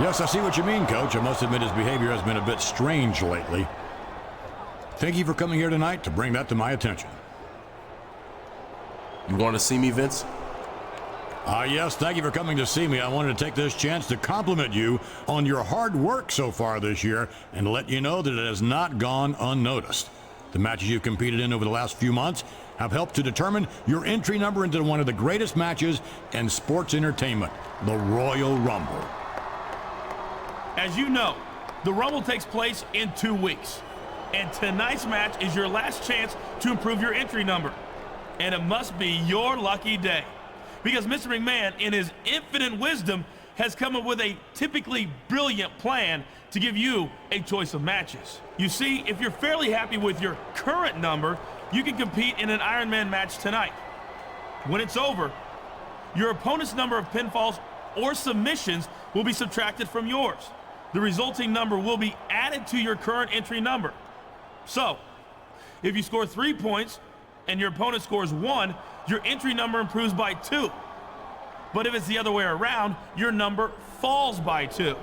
Yes, I see what you mean, Coach. I must admit his behavior has been a bit strange lately. Thank you for coming here tonight to bring that to my attention. You want to see me, Vince? Yes, thank you for coming to see me. I wanted to take this chance to compliment you on your hard work so far this year and let you know that it has not gone unnoticed. The matches you've competed in over the last few months have helped to determine your entry number into one of the greatest matches in sports entertainment, the Royal Rumble. As you know, the Rumble takes place in 2 weeks. And tonight's match is your last chance to improve your entry number. And it must be your lucky day. Because Mr. McMahon, in his infinite wisdom, has come up with a typically brilliant plan to give you a choice of matches. You see, if you're fairly happy with your current number, you can compete in an Iron Man match tonight. When it's over, your opponent's number of pinfalls or submissions will be subtracted from yours. The resulting number will be added to your current entry number. So, if you score 3 points and your opponent scores 1, your entry number improves by 2. But if it's the other way around, your number falls by 2.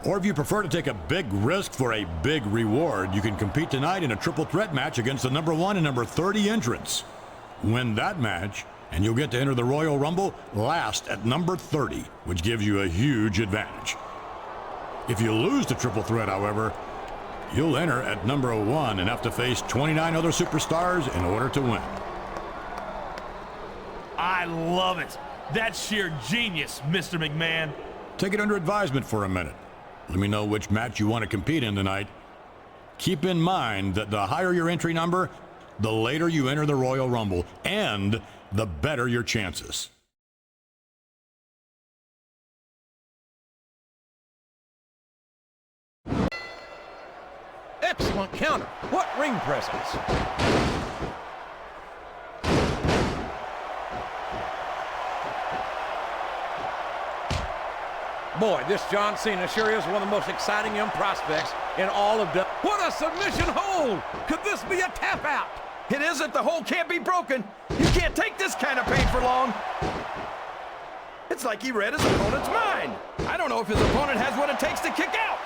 Or if you prefer to take a big risk for a big reward, you can compete tonight in a triple threat match against the number 1 and number 30 entrants. Win that match, and you'll get to enter the Royal Rumble last at number 30, which gives you a huge advantage. If you lose the triple threat, however, you'll enter at number 1 and have to face 29 other superstars in order to win. I love it. That's sheer genius, Mr. McMahon. Take it under advisement for a minute. Let me know which match you want to compete in tonight. Keep in mind that the higher your entry number, the later you enter the Royal Rumble, and the better your chances. Excellent counter. What ring presence. Boy, this John Cena sure is one of the most exciting young prospects in all of WWE. What a submission hold! Could this be a tap out? It isn't. The hold can't be broken. You can't take this kind of pain for long. It's like he read his opponent's mind. I don't know if his opponent has what it takes to kick out.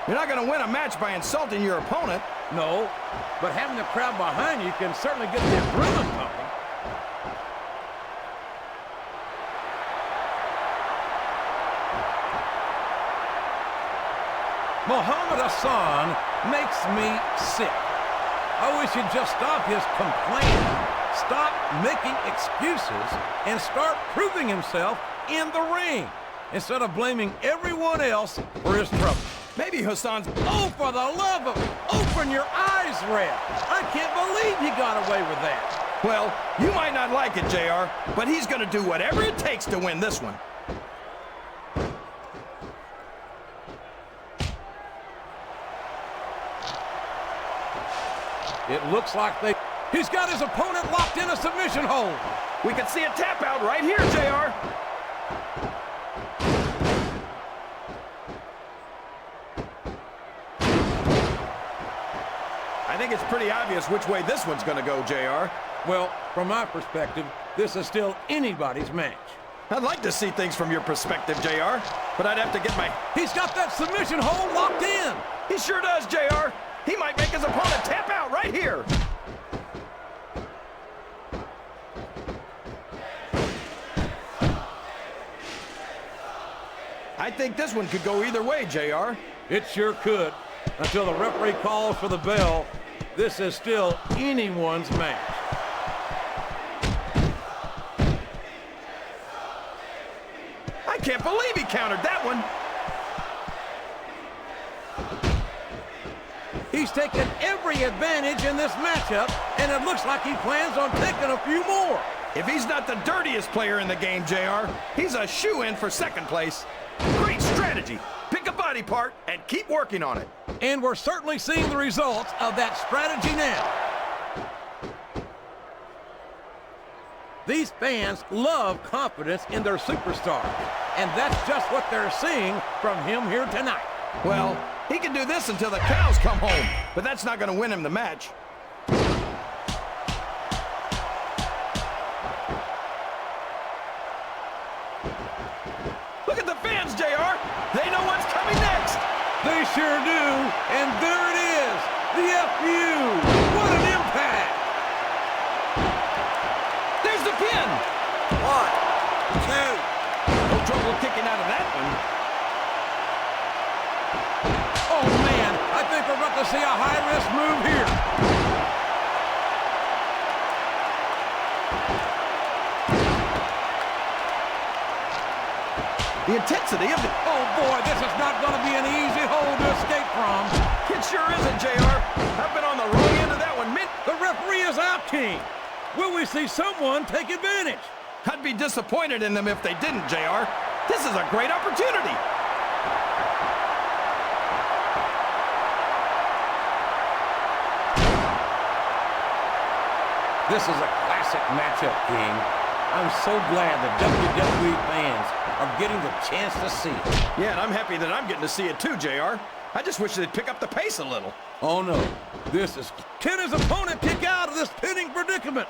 You're not going to win a match by insulting your opponent. No, but having the crowd behind you can certainly get the adrenaline pumping. Muhammad Hassan makes me sick. I wish he'd just stop his complaining, stop making excuses, and start proving himself in the ring instead of blaming everyone else for his trouble. Maybe Hassan's... Oh, for the love of... Open your eyes, Ref. I can't believe he got away with that. Well, you might not like it, JR, but he's going to do whatever it takes to win this one. It looks like they... He's got his opponent locked in a submission hold. We can see a tap out right here, JR. I think it's pretty obvious which way this one's going to go, JR. Well, from my perspective, this is still anybody's match. I'd like to see things from your perspective, JR, but I'd have to get my... He's got that submission hold locked in. He sure does, JR. He might make his opponent tap out right here. I think this one could go either way, JR. It sure could. Until the referee calls for the bell, this is still anyone's match. I can't believe he countered that one. He's taken every advantage in this matchup, and it looks like he plans on taking a few more. If he's not the dirtiest player in the game, JR, he's a shoo-in for second place. Great strategy. Pick a body part and keep working on it. And we're certainly seeing the results of that strategy now. These fans love confidence in their superstar, and that's just what they're seeing from him here tonight. Well, he can do this until the cows come home, but that's not going to win him the match. sure do, and there it is, the FU. What an impact! There's the pin. 1, 2. No trouble kicking out of that one. Oh, man, I think we're about to see a high-risk move here. The intensity of the... Oh, boy, this is not going to be an easy hole to escape from. It sure isn't, JR. I've been on the wrong end of that one. The referee is out, King. Will we see someone take advantage? I'd be disappointed in them if they didn't, JR. This is a great opportunity. This is a classic matchup, King. I'm so glad the WWE fans are getting the chance to see it. Yeah, and I'm happy that I'm getting to see it too, JR. I just wish they'd pick up the pace a little. Oh, no. This is... Can his opponent kick out of this pinning predicament?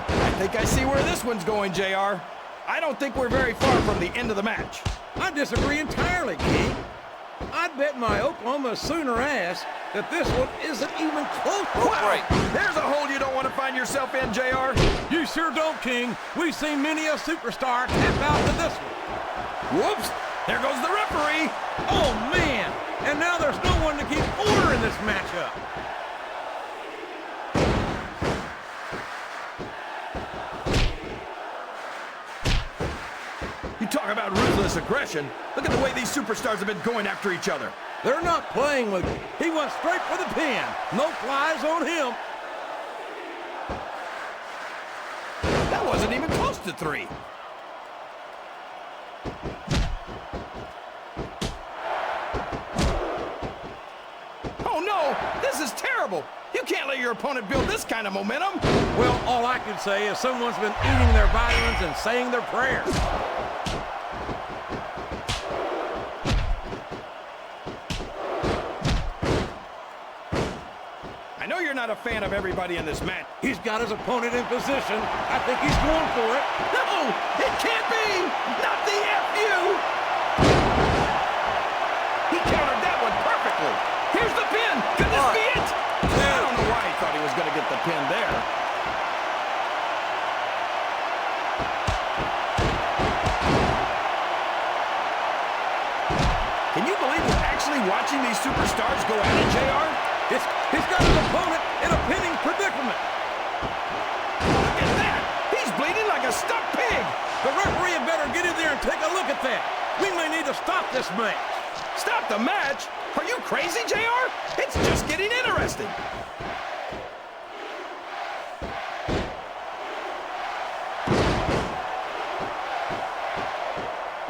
I think I see where this one's going, JR. I don't think we're very far from the end of the match. I disagree entirely, King. I'd bet my Oklahoma Sooner ass that this one isn't even close. Wow, there's a hole you don't want to find yourself in, JR. You sure don't, King. We've seen many a superstar tap out to this one. Whoops, there goes the referee. Oh, man. And now there's no one to keep order in this matchup. You talk about ruthless aggression. Look at the way these superstars have been going after each other. They're not playing with it. He went straight for the pin. No flies on him. That wasn't even close to 3. Oh, no! This is terrible! You can't let your opponent build this kind of momentum! Well, all I can say is someone's been eating their vitamins and saying their prayers. I know you're not a fan of everybody in this match. He's got his opponent in position. I think he's going for it. No! It can't be! Not the FU! He countered that one perfectly! Here's the pin! Could this be it? I don't know why he thought he was going to get the pin there. Can you believe we're actually watching these superstars go at it, JR? He's got his opponent in a pinning predicament. Look at that! He's bleeding like a stuck pig! The referee had better get in there and take a look at that. We may need to stop this match. Stop the match? Are you crazy, JR? It's just getting interesting.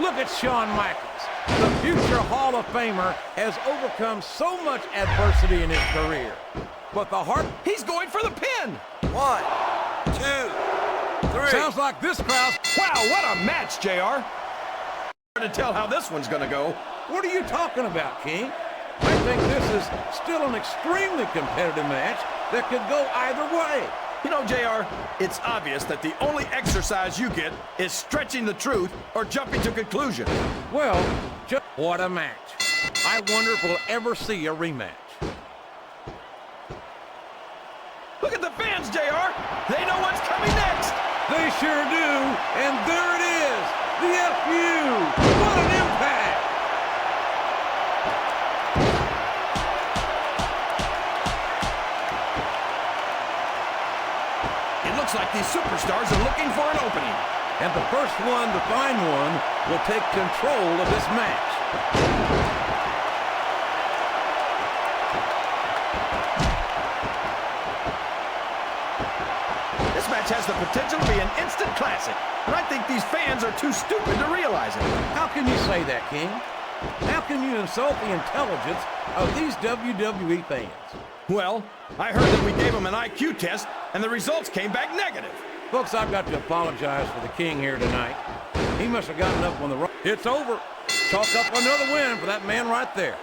Look at Shawn Michaels. The future Hall of Famer has overcome so much adversity in his career. But the heart... He's going for the pin! 1, 2, 3. Sounds like this crowd... Wow, what a match, JR! Hard to tell how this one's gonna go. What are you talking about, King? I think this is still an extremely competitive match that could go either way. You know, JR, it's obvious that the only exercise you get is stretching the truth or jumping to conclusions. Well, just what a match. I wonder if we'll ever see a rematch. Look at the fans, JR! They know what's coming next! They sure do, and there it is, the FU! What an impact! It looks like these superstars are looking for an opening. And the first one to find one will take control of this match. This match has the potential to be an instant classic, and I think these fans are too stupid to realize it. How can you say that, King? How can you insult the intelligence of these WWE fans? Well, I heard that we gave them an IQ test, and the results came back negative. Folks, I've got to apologize for the King here tonight. He must have gotten up on the wrong... It's over. Chalk up another win for that man right there.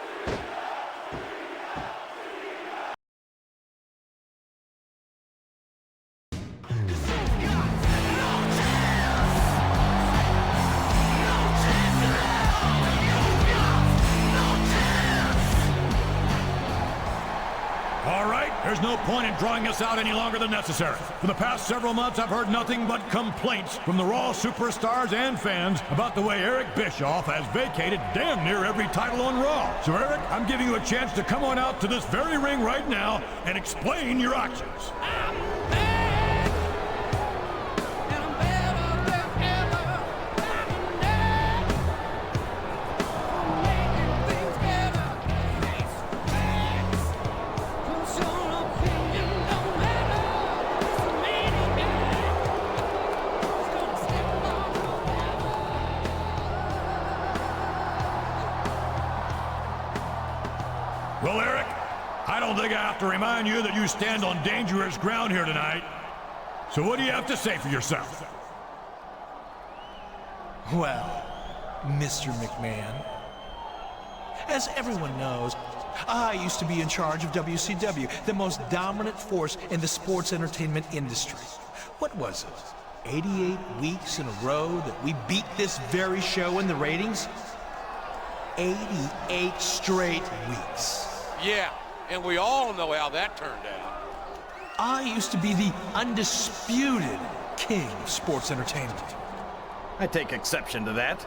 there's no point in drawing this out any longer than necessary. For the past several months, I've heard nothing but complaints from the Raw superstars and fans about the way Eric Bischoff has vacated damn near every title on Raw. So Eric, I'm giving you a chance to come on out to this very ring right now and explain your actions. Well, Eric, I don't think I have to remind you that you stand on dangerous ground here tonight. So what do you have to say for yourself? Well, Mr. McMahon, as everyone knows, I used to be in charge of WCW, the most dominant force in the sports entertainment industry. What was it? 88 weeks in a row that we beat this very show in the ratings? 88 straight weeks. Yeah, and we all know how that turned out. I used to be the undisputed king of sports entertainment. I take exception to that.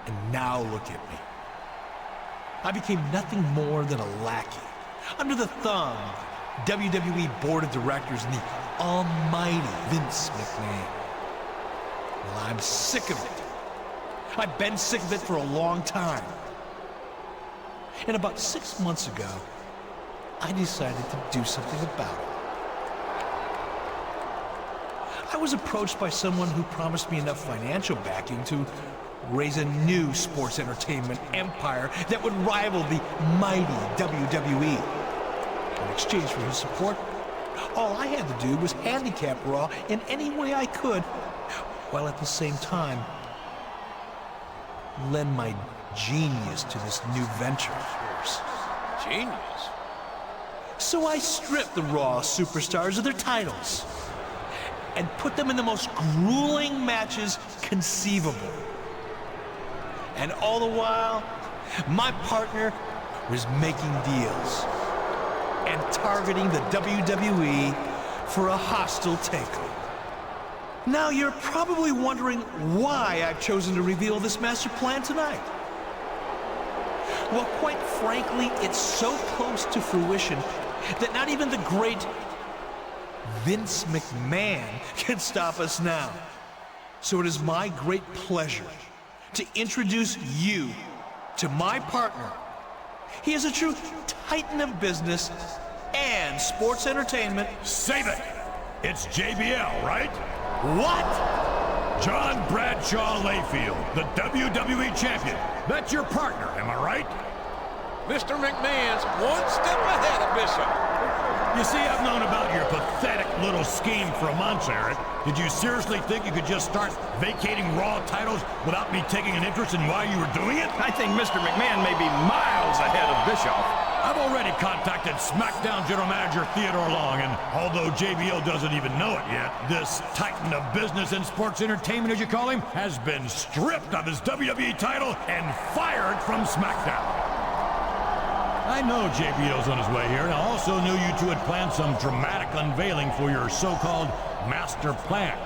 And now look at me. I became nothing more than a lackey, under the thumb of WWE Board of Directors and the almighty Vince McMahon. Well, I'm sick of it. I've been sick of it for a long time. And about 6 months ago, I decided to do something about it. I was approached by someone who promised me enough financial backing to raise a new sports entertainment empire that would rival the mighty WWE. In exchange for his support, all I had to do was handicap Raw in any way I could, while at the same time lend my genius to this new venture of yours. Genius. So I stripped the Raw superstars of their titles and put them in the most grueling matches conceivable. And all the while, my partner was making deals and targeting the WWE for a hostile takeover. Now you're probably wondering why I've chosen to reveal this master plan tonight. Well, quite frankly, it's so close to fruition that not even the great Vince McMahon can stop us now. So it is my great pleasure to introduce you to my partner. He is a true titan of business and sports entertainment. Save it! It's JBL, right? What? John Bradshaw Layfield, the WWE champion. That's your partner, am I right? Mr. McMahon's one step ahead of Bishop. You see, I've known about your pathetic little scheme for months, Eric. Did you seriously think you could just start vacating Raw titles without me taking an interest in why you were doing it? I think Mr. McMahon may be miles ahead of Bischoff. I've already contacted SmackDown General Manager Theodore Long, and although JBL doesn't even know it yet, this titan of business and sports entertainment, as you call him, has been stripped of his WWE title and fired from SmackDown. I know JBL's on his way here, and I also knew you two had planned some dramatic unveiling for your so-called master plan.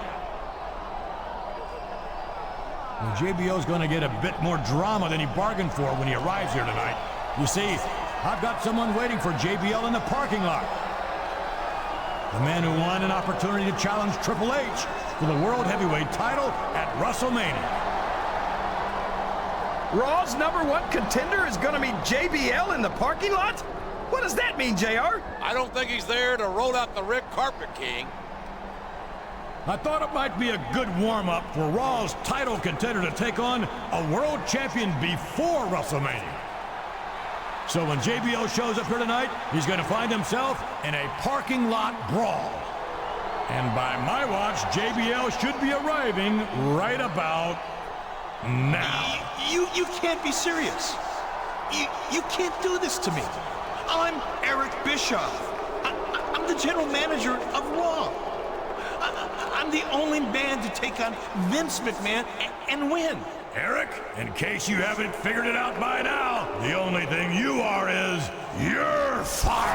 Well, JBL's going to get a bit more drama than he bargained for when he arrives here tonight. You see, I've got someone waiting for JBL in the parking lot. The man who won an opportunity to challenge Triple H for the World Heavyweight title at WrestleMania. Raw's #1 contender is going to meet JBL in the parking lot? What does that mean, JR? I don't think he's there to roll out the red carpet, King. I thought it might be a good warm-up for Raw's title contender to take on a world champion before WrestleMania. So when JBL shows up here tonight, he's going to find himself in a parking lot brawl. And by my watch, JBL should be arriving right about now. You can't be serious. You can't do this to me. I'm Eric Bischoff. I'm the general manager of Raw. I'm the only man to take on Vince McMahon and win. Eric, in case you haven't figured it out by now, the only thing you are is, you're fired.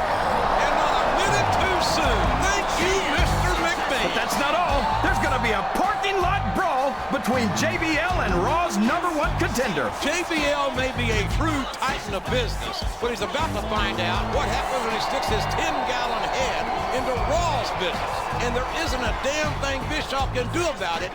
And not a minute too soon. Thank you, Mr. McMahon. But that's not all. There's going to be a parking lot brawl between JBL and Raw's #1 contender. JBL may be a true titan of business, but he's about to find out what happens when he sticks his 10-gallon head into Raw's business. And there isn't a damn thing Bischoff can do about it.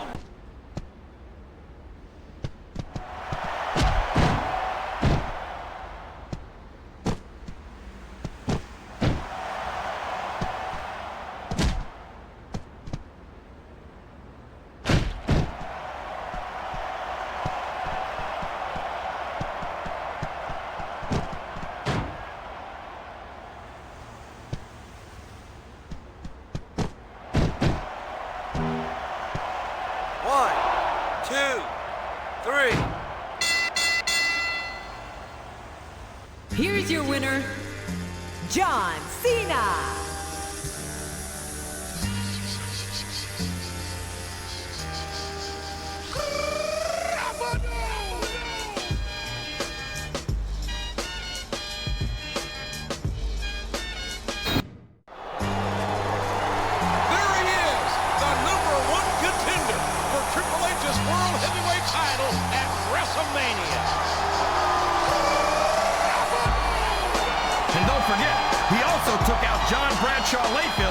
Here's your winner, John Cena.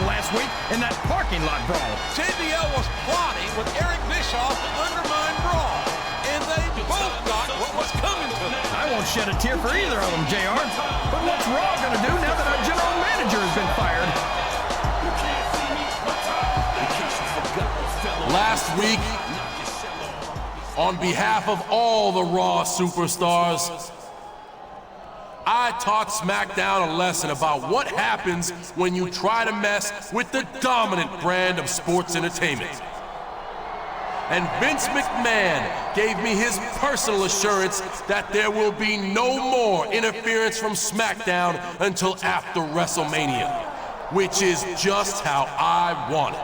Last week in that parking lot brawl. JBL was plotting with Eric Bischoff to undermine Raw, and they both got what was coming to them. I won't shed a tear for either of them, JR. But what's Raw going to do now that our general manager has been fired? Last week, on behalf of all the Raw superstars, I taught SmackDown a lesson about what happens when you try to mess with the dominant brand of sports entertainment. And Vince McMahon gave me his personal assurance that there will be no more interference from SmackDown until after WrestleMania, which is just how I want it.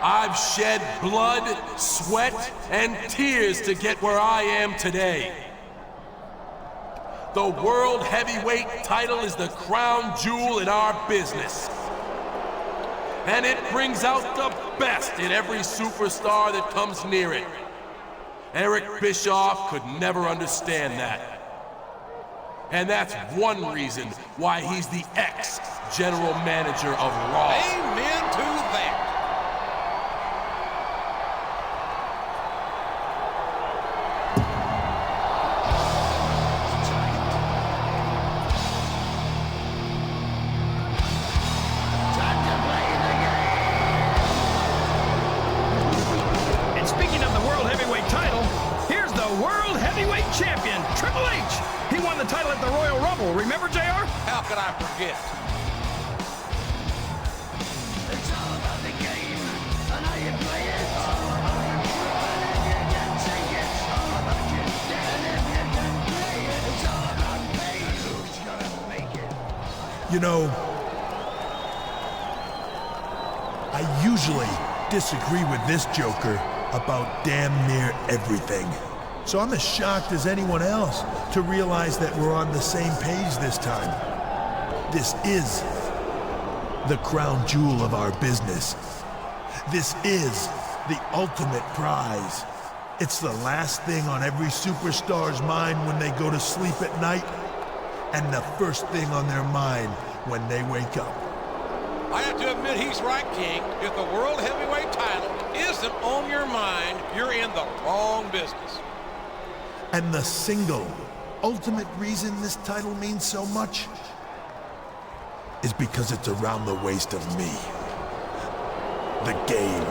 I've shed blood, sweat, and tears to get where I am today. The World Heavyweight title is the crown jewel in our business. And it brings out the best in every superstar that comes near it. Eric Bischoff could never understand that. And that's one reason why he's the ex-general manager of Raw. Amen to that. Champion, Triple H. He won the title at the Royal Rumble. Remember, JR? How could I forget? It's all about the game, and how you play it. You know, I usually disagree with this Joker about damn near everything. So I'm as shocked as anyone else to realize that we're on the same page this time. This is the crown jewel of our business. This is the ultimate prize. It's the last thing on every superstar's mind when they go to sleep at night, and the first thing on their mind when they wake up. I have to admit he's right, King. If the World Heavyweight title isn't on your mind, you're in the wrong business. And the single, ultimate reason this title means so much is because it's around the waist of me. The game.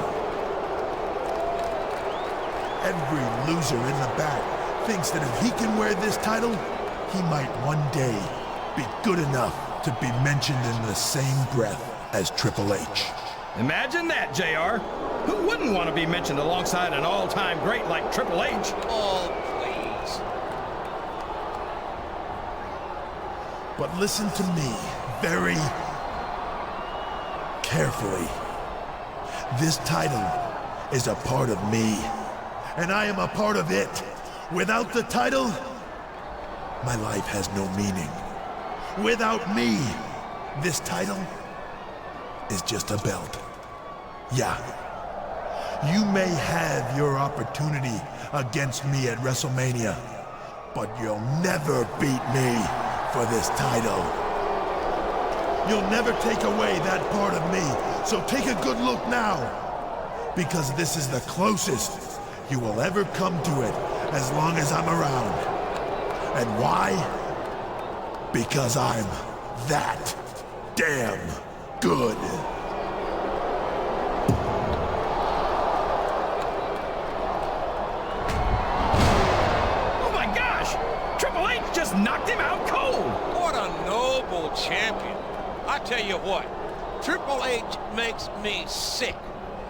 Every loser in the back thinks that if he can wear this title, he might one day be good enough to be mentioned in the same breath as Triple H. Imagine that, JR. Who wouldn't want to be mentioned alongside an all-time great like Triple H? Oh, please. But listen to me very carefully. This title is a part of me, and I am a part of it. Without the title, my life has no meaning. Without me, this title is just a belt. Yeah, you may have your opportunity against me at WrestleMania, but you'll never beat me for this title. You'll never take away that part of me, so take a good look now, because this is the closest you will ever come to it as long as I'm around. And why? Because I'm that damn good. Oh my gosh! Triple H just knocked him out cold! What a noble champion. I tell you what, Triple H makes me sick.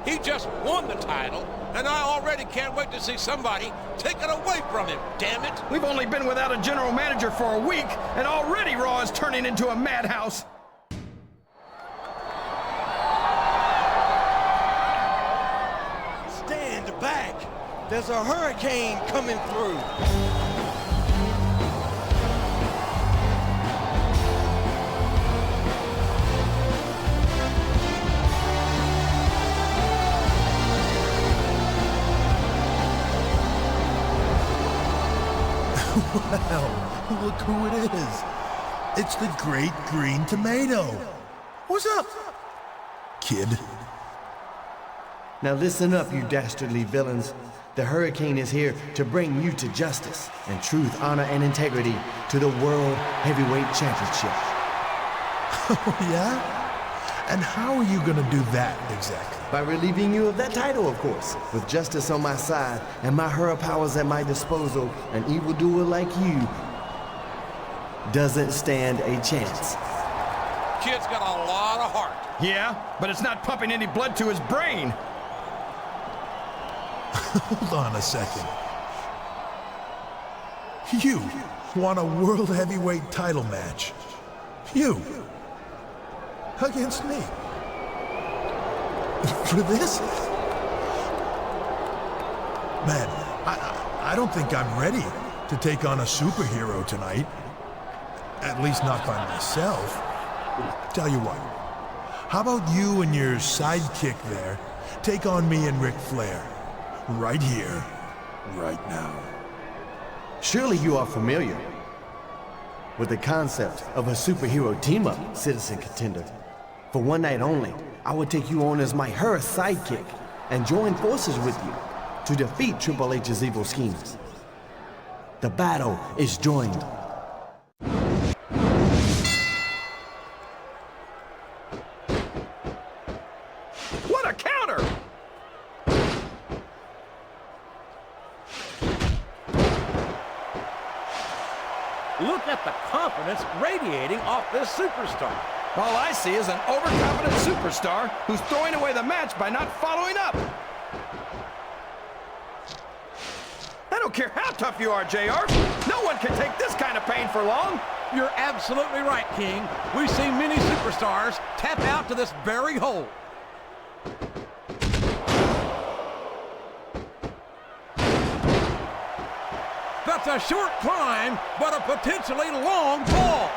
He just won the title, and I already can't wait to see somebody take it away from him, damn it. We've only been without a general manager for a week, and already Raw is turning into a madhouse. Stand back. There's a hurricane coming through. Well, look who it is. It's the Great Green Tomato. What's up, kid? Now listen up, you dastardly villains. The Hurricane is here to bring you to justice and truth, honor, and integrity to the World Heavyweight Championship. Oh, yeah? And how are you gonna do that exactly? By relieving you of that title, of course. With justice on my side and my hurrah powers at my disposal, an evildoer like you doesn't stand a chance. Kid's got a lot of heart. Yeah, but it's not pumping any blood to his brain. Hold on a second. You want a World Heavyweight title match? You? Against me? For this? Man, I don't think I'm ready to take on a superhero tonight. At least not by myself. Tell you what, how about you and your sidekick there take on me and Ric Flair? Right here, right now. Surely you are familiar with the concept of a superhero team-up, citizen contender. For one night only, I will take you on as my her sidekick and join forces with you to defeat Triple H's evil schemes. The battle is joined. What a counter! Look at the confidence radiating off this superstar. All I see is an overconfident superstar who's throwing away the match by not following up. I don't care how tough you are, JR. No one can take this kind of pain for long. You're absolutely right, King. We've seen many superstars tap out to this very hole. That's a short climb, but a potentially long fall.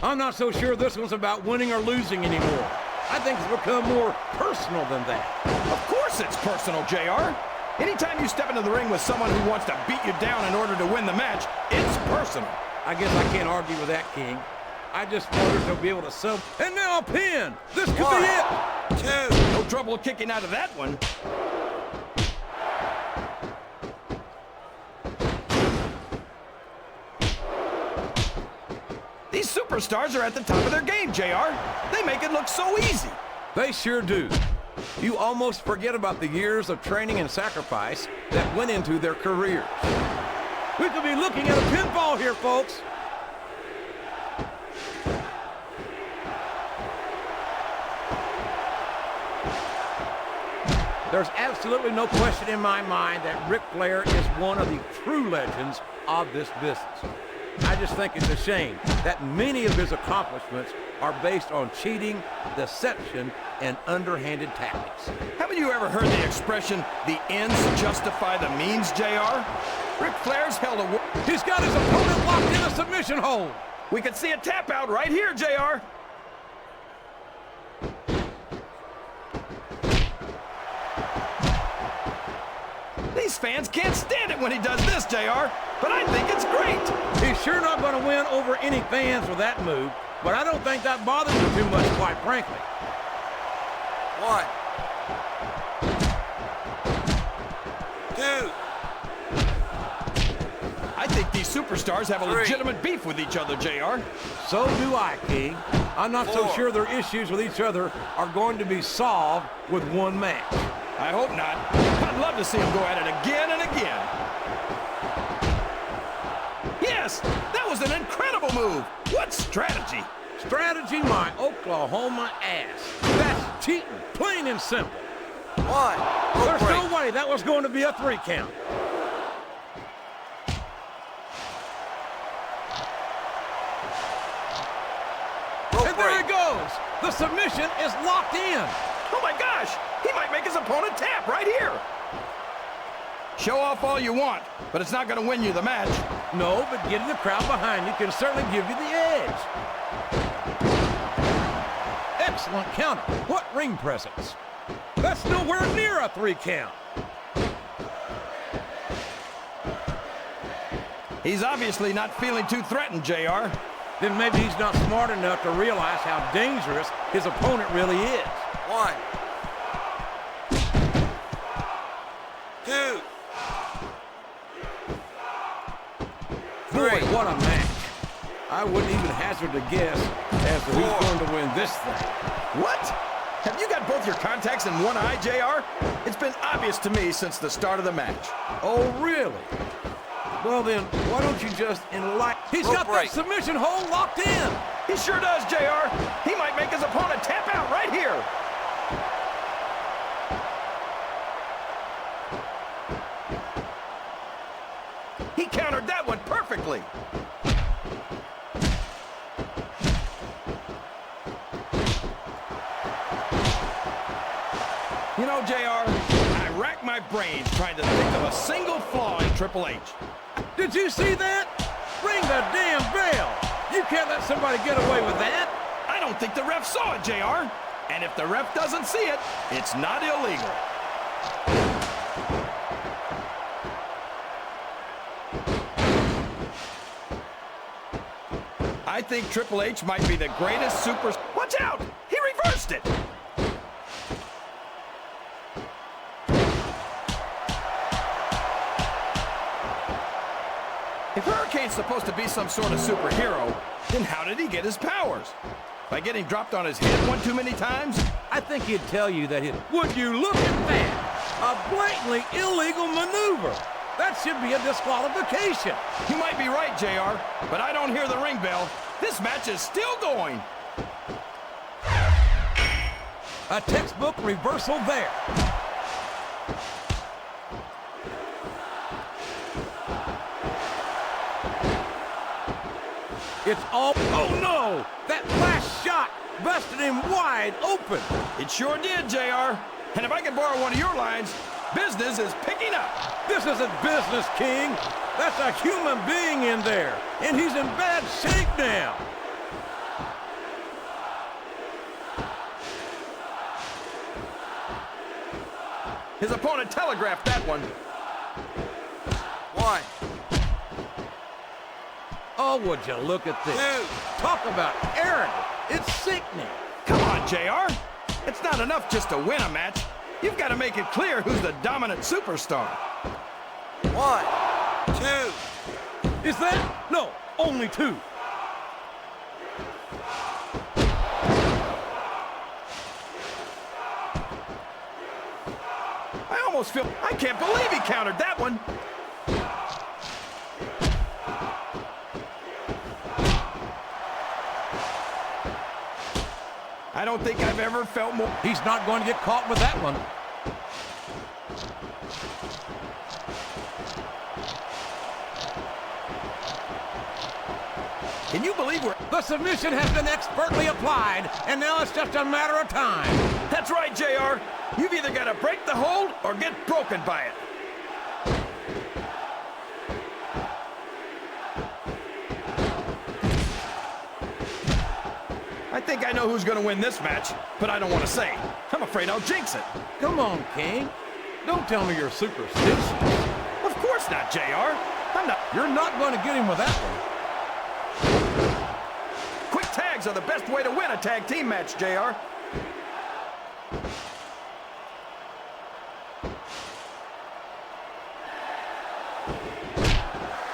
I'm not so sure this one's about winning or losing anymore. I think it's become more personal than that. Of course it's personal, JR. Anytime you step into the ring with someone who wants to beat you down in order to win the match, it's personal. I guess I can't argue with that, King. I just wonder if they'll be able to sub. And now a pin! This could be it! Two. No trouble kicking out of that one. These superstars are at the top of their game, JR. They make it look so easy. They sure do. You almost forget about the years of training and sacrifice that went into their careers. We could be looking at a pinfall here, folks. There's absolutely no question in my mind that Ric Flair is one of the true legends of this business. I I just think it's a shame that many of his accomplishments are based on cheating, deception, and underhanded tactics. Haven't you ever heard the expression, the ends justify the means, JR? Ric Flair's held a... He's got his opponent locked in a submission hold. We could see a tap out right here, JR. These fans can't stand it when he does this, JR, but I think it's great. He's sure not going to win over any fans with that move, but I don't think that bothers him too much, quite frankly. 1, 2. I think these superstars have a 3. legitimate beef with each other, JR. So do I, King. I'm not so 4. sure their issues with each other are going to be solved with one match. I hope not. I'd love to see him go at it again and again. Yes, that was an incredible move. What strategy? Strategy, my Oklahoma ass. That's cheating, plain and simple. 1. There's no way that was going to be a 3 count. And there it goes. The submission is locked in. Oh my gosh, he might make his opponent tap right here. Show off all you want, but it's not going to win you the match. No, but getting the crowd behind you can certainly give you the edge. Excellent counter. What ring presence. That's nowhere near a 3 count. He's obviously not feeling too threatened, JR. Then maybe he's not smart enough to realize how dangerous his opponent really is. 1, 2. Boy, what a match. I wouldn't even hazard a guess as to who's going to win this thing. What? Have you got both your contacts in one eye, JR? It's been obvious to me since the start of the match. Oh, really? Well, then, why don't you just enlighten... He's got that submission hold locked in. He sure does, JR. He might make his opponent tap out right here. He countered that one perfectly. You know, JR, I rack my brains trying to think of a single flaw in Triple H. Did you see that? Ring the damn bell. You can't let somebody get away with that. I don't think the ref saw it, JR. And if the ref doesn't see it, it's not illegal. I think Triple H might be the greatest super... Watch out! He reversed it! If Hurricane's supposed to be some sort of superhero, then how did he get his powers? By getting dropped on his head one too many times? I think he'd tell you that would you look at that? A blatantly illegal maneuver. That should be a disqualification. You might be right, JR, but I don't hear the ring bell. This match is still going. A textbook reversal there. It's all... Oh, no! That last shot busted him wide open. It sure did, JR. And if I can borrow one of your lines, business is picking up. This isn't business, King. That's a human being in there, and he's in bad shape now. His opponent telegraphed that one. 1. Oh, would you look at this? 2. Talk about arrogant. It's sickening. Come on, JR. It's not enough just to win a match. You've got to make it clear who's the dominant superstar. 1, 2. Is that? No, only 2. I almost feel... I can't believe he countered that one. I don't think I've ever felt more... He's not going to get caught with that one. Can you believe we're... The submission has been expertly applied, and now it's just a matter of time. That's right, JR. You've either got to break the hold or get broken by it. I think I know who's going to win this match, but I don't want to say. I'm afraid I'll jinx it. Come on, King. Don't tell me you're superstitious. Of course not, JR. I'm not. You're not going to get him with that one. Quick tags are the best way to win a tag team match, JR.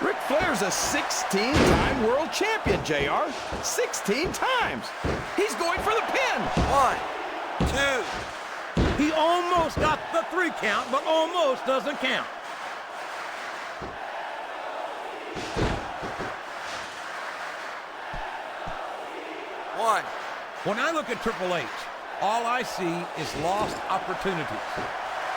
Ric Flair's a 16-time world champion, JR. 16 times. He's going for the pin. 1, 2. He almost got the 3 count, but almost doesn't count. When I look at Triple H, all I see is lost opportunities.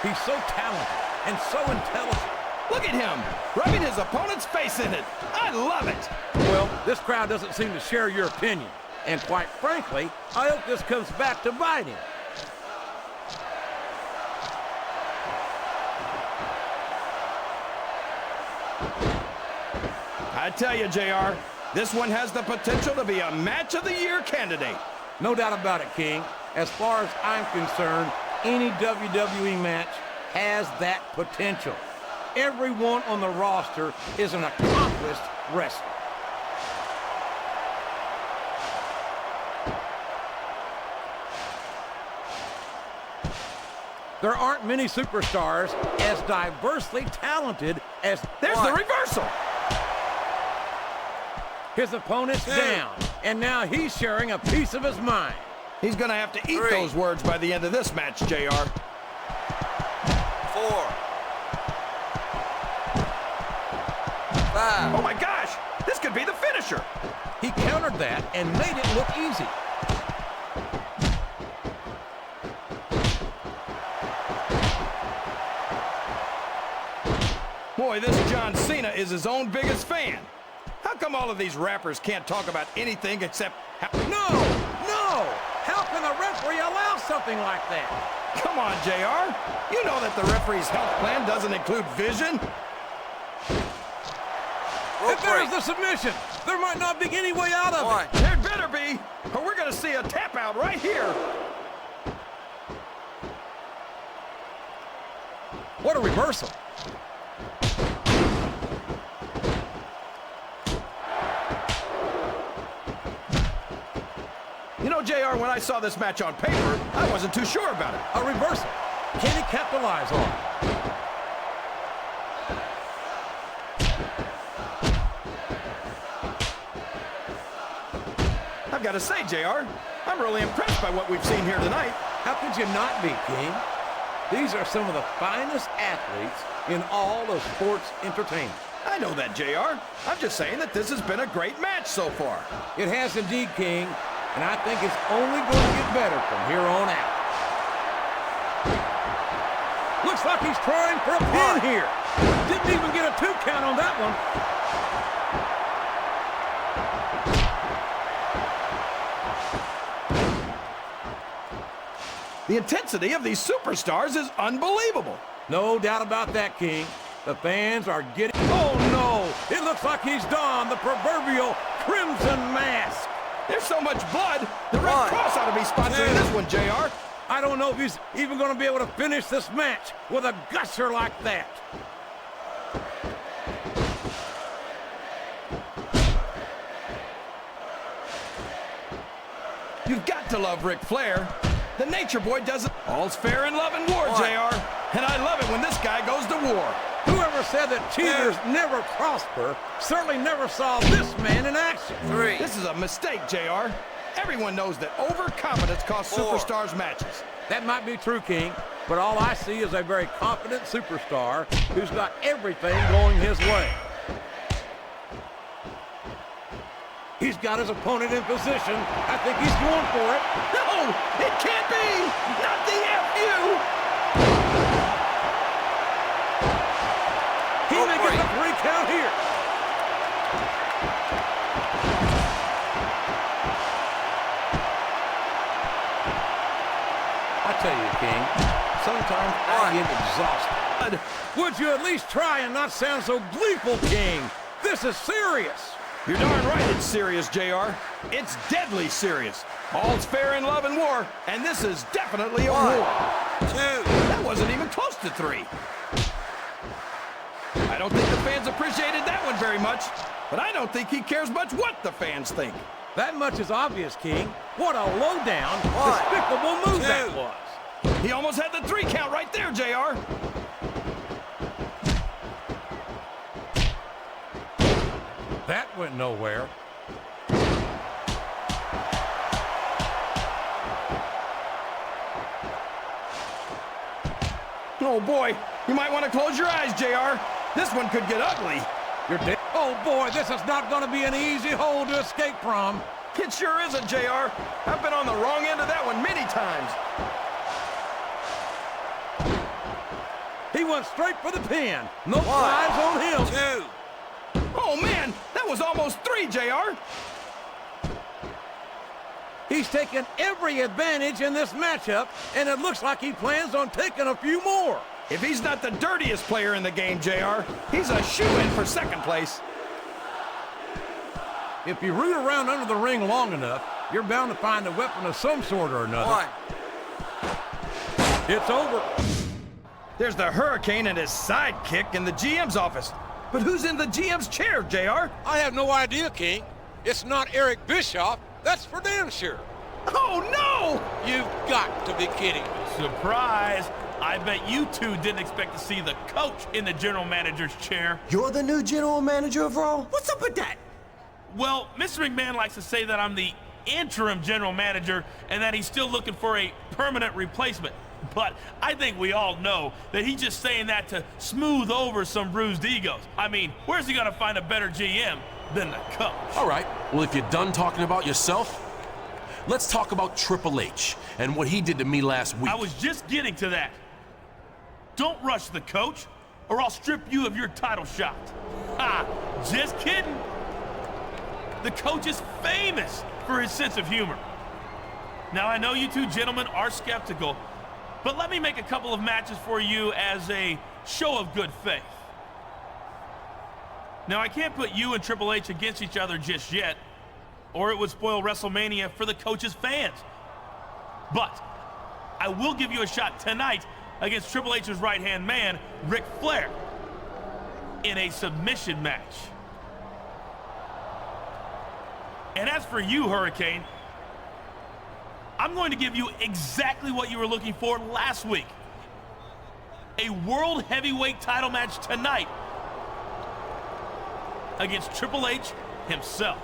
He's so talented and so intelligent. Look at him, rubbing his opponent's face in it. I love it. Well, this crowd doesn't seem to share your opinion. And quite frankly, I hope this comes back to bite him. I tell you, JR, this one has the potential to be a match of the year candidate. No doubt about it, King. As far as I'm concerned, any WWE match has that potential. Everyone on the roster is an accomplished wrestler. There aren't many superstars as diversely talented as... There's the reversal! His opponent's down, and now he's sharing a piece of his mind. He's gonna have to eat those words by the end of this match, JR. 4. Oh my gosh! This could be the finisher! He countered that and made it look easy. Boy, this John Cena is his own biggest fan. How come all of these rappers can't talk about anything except... No! No! How can the referee allow something like that? Come on, JR. You know that the referee's health plan doesn't include vision. If there's the submission, there might not be any way out of it. There better be, or we're going to see a tap out right here. What a reversal. You know, JR, when I saw this match on paper, I wasn't too sure about it. A reversal. Can he capitalize on it? I've got to say, JR, I'm really impressed by what we've seen here tonight. How could you not be, King? These are some of the finest athletes in all of sports entertainment. I know that, JR. I'm just saying that this has been a great match so far. It has indeed, King, and I think it's only going to get better from here on out. Looks like he's trying for a pin here. Didn't even get a 2 count on that one. The intensity of these superstars is unbelievable. No doubt about that, King. The fans are getting... Oh, no! It looks like he's donned the proverbial crimson mask. There's so much blood, the Red Cross ought to be sponsoring this one, JR. I don't know if he's even going to be able to finish this match with a gusher like that. You've got to love Ric Flair. The Nature Boy doesn't... All's fair in love and war, JR. And I love it when this guy goes to war. Whoever said that cheaters never prosper certainly never saw this man in action. 3. This is a mistake, JR. Everyone knows that overconfidence costs superstars matches. That might be true, King, but all I see is a very confident superstar who's got everything going his way. He's got his opponent in position. I think he's going for it. No, it can't be. Not the FU. He may get the 3 count here. son, I get exhausted. Would you at least try and not sound so gleeful, King? This is serious. You're darn right it's serious, JR. It's deadly serious. All's fair in love and war, and this is definitely a war. 2. That wasn't even close to 3. I don't think the fans appreciated that one very much, but I don't think he cares much what the fans think. That much is obvious, King. What a low-down, despicable move that was. He almost had the 3 count right there, JR. That went nowhere. Oh boy, you might want to close your eyes, JR. This one could get ugly. You're dead. Oh boy, this is not going to be an easy hole to escape from. It sure isn't, JR. I've been on the wrong end of that one many times. He went straight for the pin. No flies on him. 2. Oh man, that was almost 3, JR. He's taken every advantage in this matchup, and it looks like he plans on taking a few more. If he's not the dirtiest player in the game, JR, he's a shoo-in for second place. If you root around under the ring long enough, you're bound to find a weapon of some sort or another. 1. It's over. There's the Hurricane and his sidekick in the GM's office. But who's in the GM's chair, JR? I have no idea, King. It's not Eric Bischoff. That's for damn sure. Oh, no! You've got to be kidding me. Surprise! I bet you two didn't expect to see the coach in the general manager's chair. You're the new general manager of Raw? What's up with that? Well, Mr. McMahon likes to say that I'm the interim general manager and that he's still looking for a permanent replacement. But I think we all know that he's just saying that to smooth over some bruised egos. I mean, where's he gonna find a better GM than the coach? All right, well, if you're done talking about yourself, let's talk about Triple H and what he did to me last week. I was just getting to that. Don't rush the coach, or I'll strip you of your title shot. Ha! Just kidding. The coach is famous for his sense of humor. Now, I know you two gentlemen are skeptical, but let me make a couple of matches for you as a show of good faith. Now, I can't put you and Triple H against each other just yet, or it would spoil WrestleMania for the coach's fans. But I will give you a shot tonight against Triple H's right-hand man, Ric Flair, in a submission match. And as for you, Hurricane, I'm going to give you exactly what you were looking for last week. A World Heavyweight title match tonight against Triple H himself.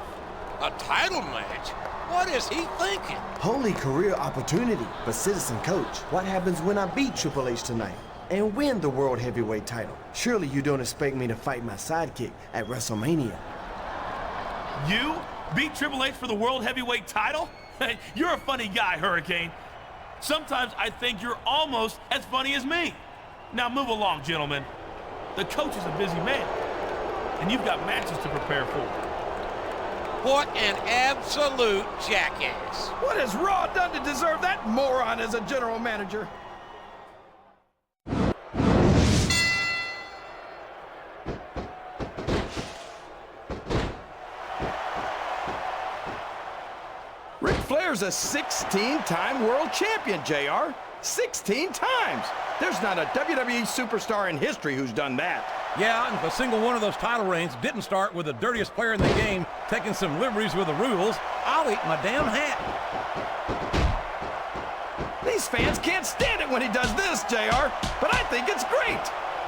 A title match? What is he thinking? Holy career opportunity for Citizen Coach. What happens when I beat Triple H tonight and win the World Heavyweight title? Surely you don't expect me to fight my sidekick at WrestleMania. You beat Triple H for the World Heavyweight title? You're a funny guy, Hurricane. Sometimes I think you're almost as funny as me. Now move along, gentlemen. The coach is a busy man, and you've got matches to prepare for. What an absolute jackass. What has Raw done to deserve that moron as a general manager? Ric Flair's a 16-time world champion, JR. 16 times! There's not a WWE superstar in history who's done that. Yeah, and if a single one of those title reigns didn't start with the dirtiest player in the game taking some liberties with the rules, I'll eat my damn hat. These fans can't stand it when he does this, JR, but I think it's great.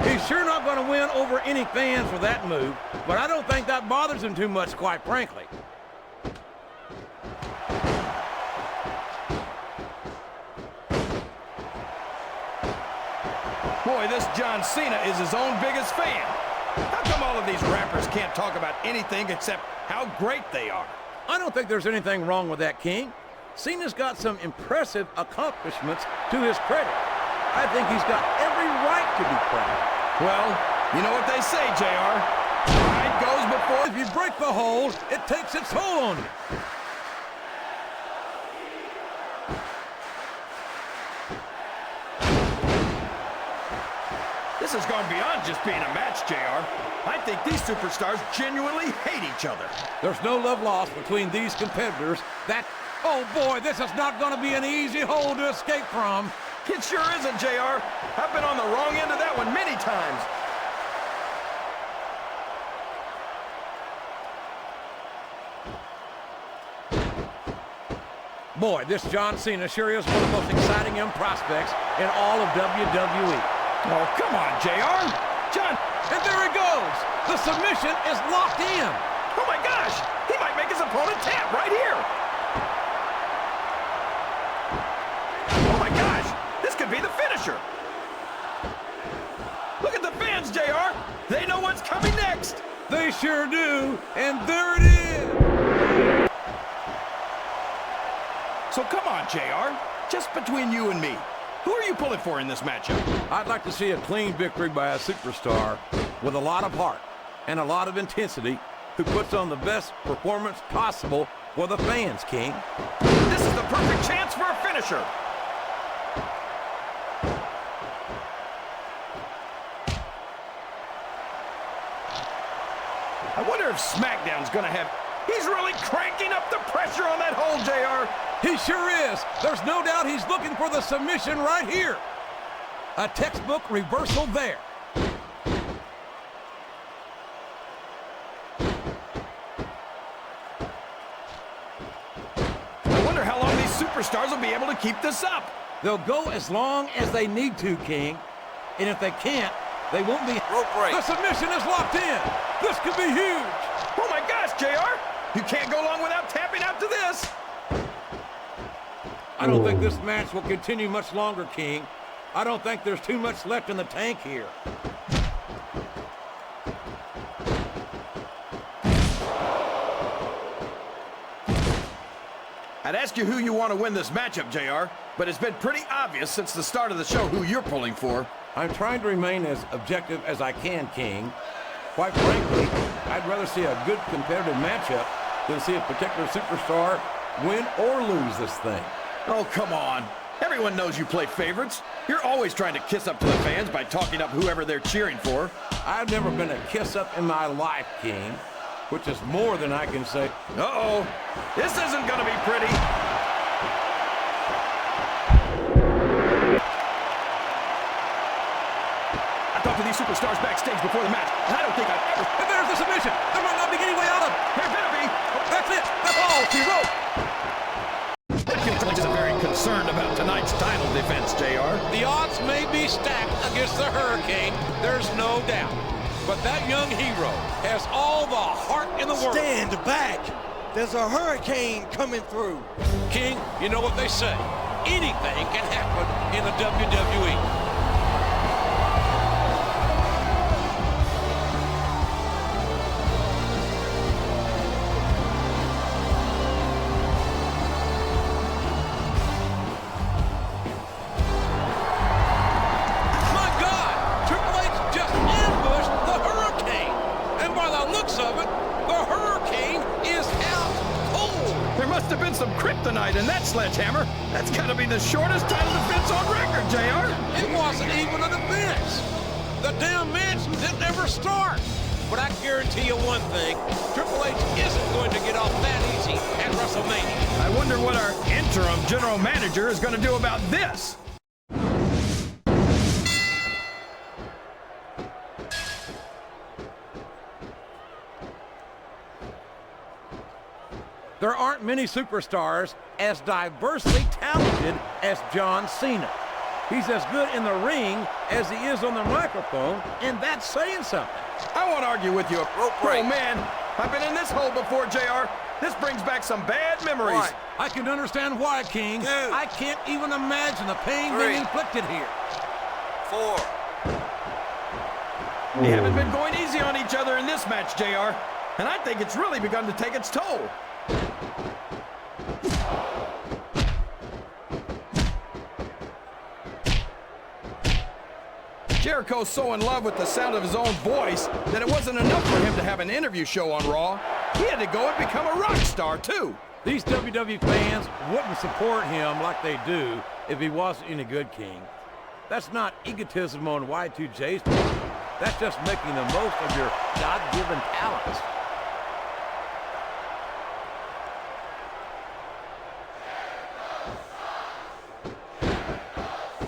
He's sure not going to win over any fans for that move, but I don't think that bothers him too much, quite frankly. Boy, this John Cena is his own biggest fan. How come all of these rappers can't talk about anything except how great they are? I don't think there's anything wrong with that, King. Cena's got some impressive accomplishments to his credit. I think he's got every right to be proud. Well, you know what they say, JR. Pride goes before... If you break the hold, it takes its toll on you. This has gone beyond just being a match, JR. I think these superstars genuinely hate each other. There's no love lost between these competitors. Oh boy, this is not going to be an easy hole to escape from. It sure isn't, JR. I've been on the wrong end of that one many times. Boy, this John Cena sure is one of the most exciting young prospects in all of WWE. Oh, come on, JR. John, and there he goes. The submission is locked in. Oh my gosh, he might make his opponent tap right here. Oh my gosh, this could be the finisher. Look at the fans, JR. They know what's coming next. They sure do, and there it is. So come on, JR, just between you and me, who are you pulling for in this matchup? I'd like to see a clean victory by a superstar with a lot of heart and a lot of intensity who puts on the best performance possible for the fans, King. This is the perfect chance for a finisher. I wonder if SmackDown's gonna have... He's really cranking up the pressure on that hole, JR. He sure is. There's no doubt he's looking for the submission right here. A textbook reversal there. I wonder how long these superstars will be able to keep this up. They'll go as long as they need to, King. And if they can't, they won't be... Rope break. The submission is locked in. This could be huge. Oh my gosh, JR. You can't go long without tapping out to this. I don't think this match will continue much longer, King. I don't think there's too much left in the tank here. I'd ask you who you want to win this matchup, JR, but it's been pretty obvious since the start of the show who you're pulling for. I'm trying to remain as objective as I can, King. Quite frankly, I'd rather see a good competitive matchup than see a particular superstar win or lose this thing. Oh, come on. Everyone knows you play favorites. You're always trying to kiss up to the fans by talking up whoever they're cheering for. I've never been a kiss-up in my life, King, which is more than I can say. Uh-oh. This isn't going to be pretty. I talked to these superstars backstage before the match, and I don't think I've ever... And there's the submission. There might not be any way out of it. There better be. That's it. That's all she wrote. Isn't very concerned about tonight's title defense, JR. The odds may be stacked against the Hurricane, there's no doubt. But that young hero has all the heart in the world. Stand back. There's a hurricane coming through. King, you know what they say. Anything can happen in the WWE. Kryptonite in that sledgehammer. That's got to be the shortest title defense on record, JR. It wasn't even a defense. The damn match didn't ever start. But I guarantee you one thing, Triple H isn't going to get off that easy at WrestleMania. I wonder what our interim general manager is going to do about this. There aren't many superstars as diversely talented as John Cena. He's as good in the ring as he is on the microphone, and that's saying something. I won't argue with you. Oh, man, I've been in this hole before, JR. This brings back some bad memories. Why? I can understand why, King. I can't even imagine the pain being inflicted here. 4. They haven't been going easy on each other in this match, JR. And I think it's really begun to take its toll. Jericho's so in love with the sound of his own voice that it wasn't enough for him to have an interview show on Raw. He had to go and become a rock star, too. These WWE fans wouldn't support him like they do if he wasn't any good, King. That's not egotism on Y2J's part. That's just making the most of your God-given talents.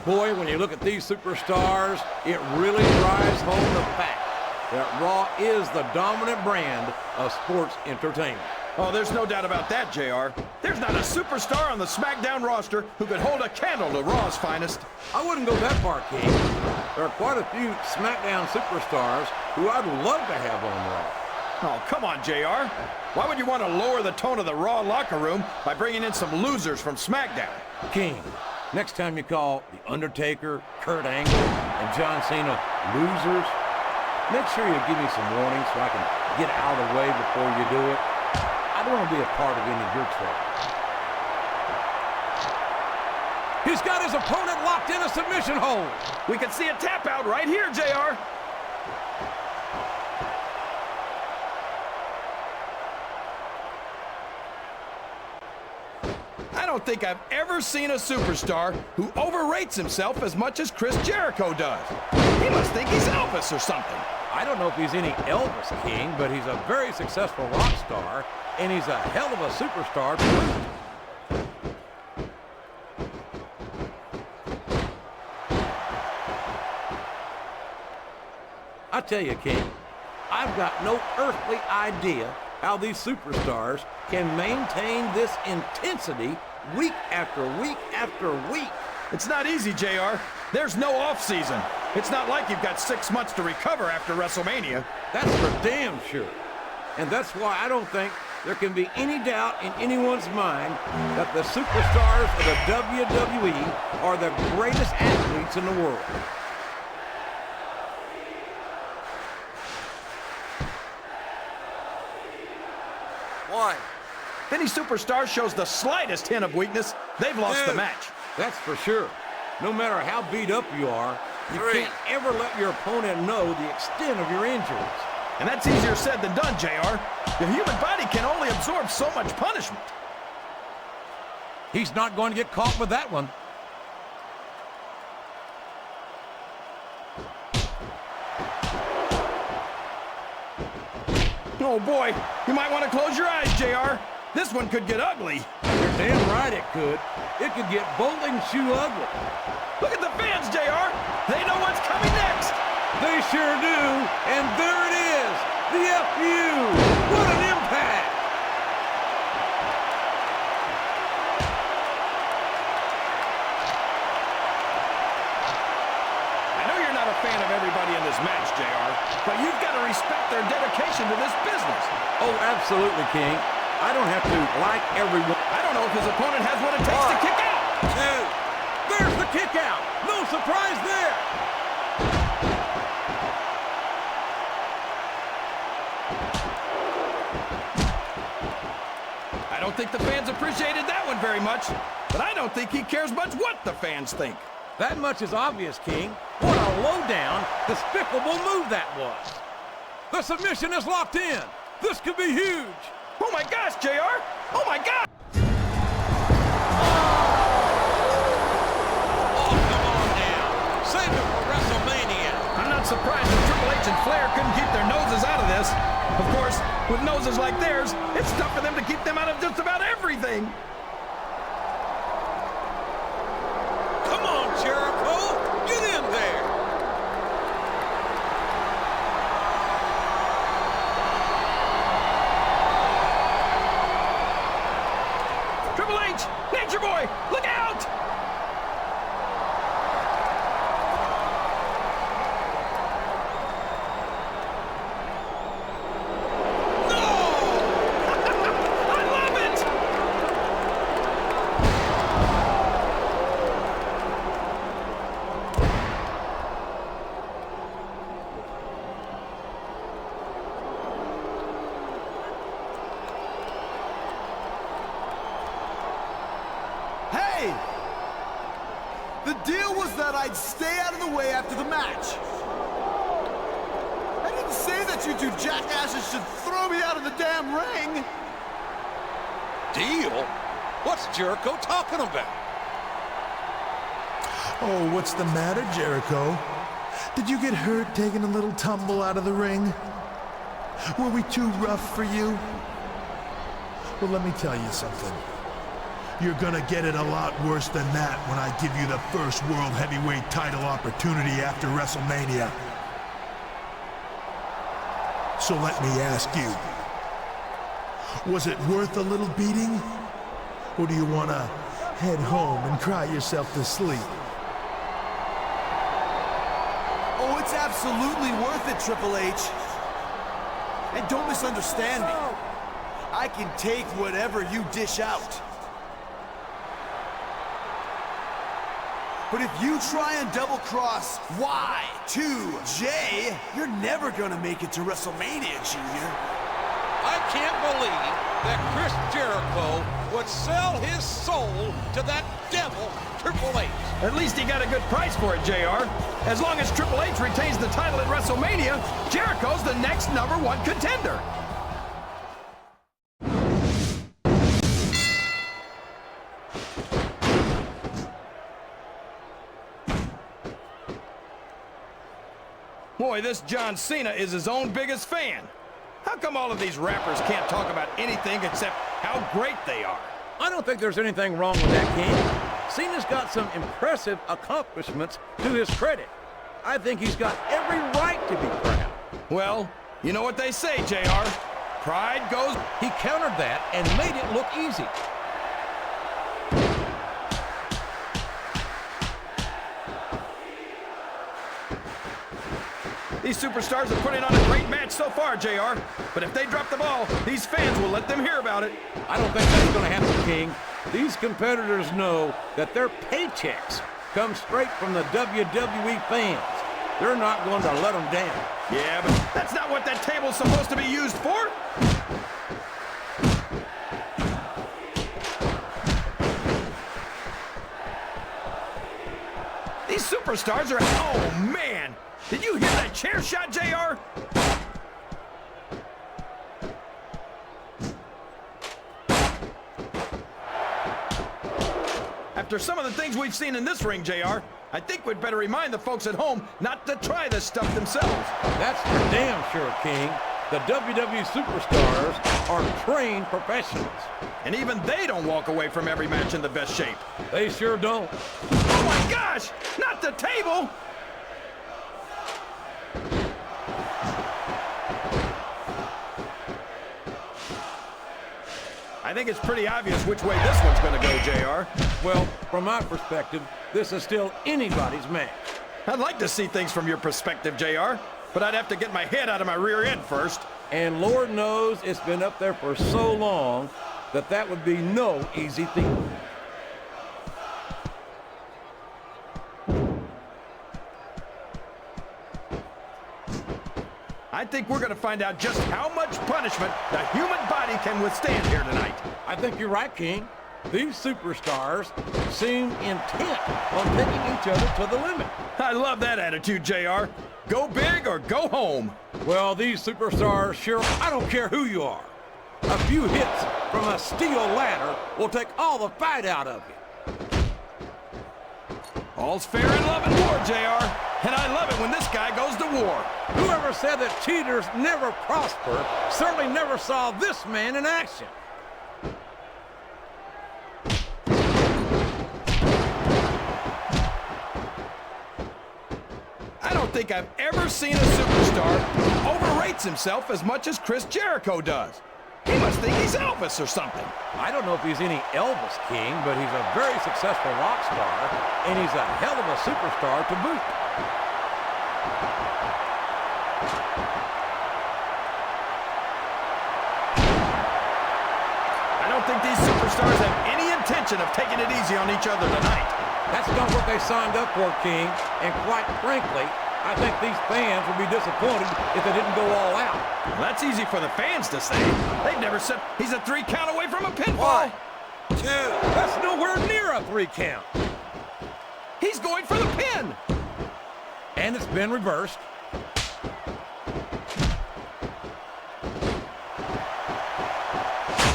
Boy, when you look at these superstars, it really drives home the fact that Raw is the dominant brand of sports entertainment. Oh, there's no doubt about that, JR. There's not a superstar on the SmackDown roster who could hold a candle to Raw's finest. I wouldn't go that far, King. There are quite a few SmackDown superstars who I'd love to have on Raw. Oh, come on, JR. Why would you want to lower the tone of the Raw locker room by bringing in some losers from SmackDown? King, next time you call The Undertaker, Kurt Angle, and John Cena losers, make sure you give me some warning so I can get out of the way before you do it. I don't want to be a part of any of your trouble. He's got his opponent locked in a submission hold. We can see a tap out right here, JR. I don't think I've ever seen a superstar who overrates himself as much as Chris Jericho does. He must think he's Elvis or something. I don't know if he's any Elvis, King, but he's a very successful rock star, and he's a hell of a superstar to boot. I tell you, King, I've got no earthly idea how these superstars can maintain this intensity week after week after week. It's not easy, JR. There's no off-season. It's not like you've got 6 months to recover after WrestleMania. That's for damn sure. And that's why I don't think there can be any doubt in anyone's mind that the superstars of the WWE are the greatest athletes in the world. Why? If any superstar shows the slightest hint of weakness, they've lost the match. That's for sure. No matter how beat up you are, you can't ever let your opponent know the extent of your injuries. And that's easier said than done, JR. The human body can only absorb so much punishment. He's not going to get caught with that one. Oh boy, you might want to close your eyes, JR. This one could get ugly. You're damn right it could. It could get bowling shoe ugly. Look at the fans, JR. They know what's coming next. They sure do. And there it is. The FU. What an impact. I know you're not a fan of everybody in this match, JR, but you've got to respect their dedication to this business. Oh, absolutely, King. I don't have to like everyone. I don't know if his opponent has what it takes to kick out. 2. There's the kick out. No surprise there. I don't think the fans appreciated that one very much, but I don't think he cares much what the fans think. That much is obvious, King. What a low-down, despicable move that was. The submission is locked in. This could be huge. Oh my gosh, JR! Oh my God! Oh, come on now. Save it for WrestleMania. I'm not surprised that Triple H and Flair couldn't keep their noses out of this. Of course, with noses like theirs, it's tough for them to keep them out of just about everything. Come on, Jericho. Get in there. Triple H, Nature Boy, look out! The deal was that I'd stay out of the way after the match. I didn't say that you two jackasses should throw me out of the damn ring. Deal? What's Jericho talking about? Oh, what's the matter, Jericho? Did you get hurt taking a little tumble out of the ring? Were we too rough for you? Well, let me tell you something. You're gonna get it a lot worse than that when I give you the first World Heavyweight title opportunity after WrestleMania. So let me ask you, was it worth a little beating? Or do you wanna head home and cry yourself to sleep? Oh, it's absolutely worth it, Triple H. And don't misunderstand me. I can take whatever you dish out. But if you try and double-cross Y2J, you're never gonna make it to WrestleMania, Junior. I can't believe that Chris Jericho would sell his soul to that devil, Triple H. At least he got a good price for it, JR. As long as Triple H retains the title at WrestleMania, Jericho's the next #1 contender. Boy, this John Cena is his own biggest fan. How come all of these rappers can't talk about anything except how great they are? I don't think there's anything wrong with that, King. Cena's got some impressive accomplishments to his credit. I think he's got every right to be proud. Well, you know what they say, JR. Pride goes... He countered that and made it look easy. These superstars are putting on a great match so far, JR. But if they drop the ball, these fans will let them hear about it. I don't think that's going to happen, King. These competitors know that their paychecks come straight from the WWE fans. They're not going to let them down. Yeah, but that's not what that table's supposed to be used for. These superstars are... Oh, man! Did you hear that chair shot, JR? After some of the things we've seen in this ring, JR, I think we'd better remind the folks at home not to try this stuff themselves. That's for damn sure, King. The WWE superstars are trained professionals. And even they don't walk away from every match in the best shape. They sure don't. Oh my gosh! Not the table! I think it's pretty obvious which way this one's going to go, JR. Well, from my perspective, this is still anybody's match. I'd like to see things from your perspective, JR, but I'd have to get my head out of my rear end first. And Lord knows it's been up there for so long that that would be no easy thing. I think we're going to find out just how much punishment the human body can withstand here tonight. I think you're right, King. These superstars seem intent on taking each other to the limit. I love that attitude, JR. Go big or go home. Well, these superstars sure, I don't care who you are. A few hits from a steel ladder will take all the fight out of you. All's fair in love and war, JR. And I love it when this guy goes to war. Whoever said that cheaters never prosper certainly never saw this man in action. I don't think I've ever seen a superstar who overrates himself as much as Chris Jericho does. He must think he's Elvis or something. I don't know if he's any Elvis, King, but he's a very successful rock star, and he's a hell of a superstar to boot. I don't think these superstars have any intention of taking it easy on each other tonight. That's not what they signed up for, King, and quite frankly, I think these fans would be disappointed if they didn't go all out. Well, that's easy for the fans to say. They've never said he's a 3 count away from a pinfall. 1, 2. That's nowhere near a 3 count. He's going for the pin. And it's been reversed.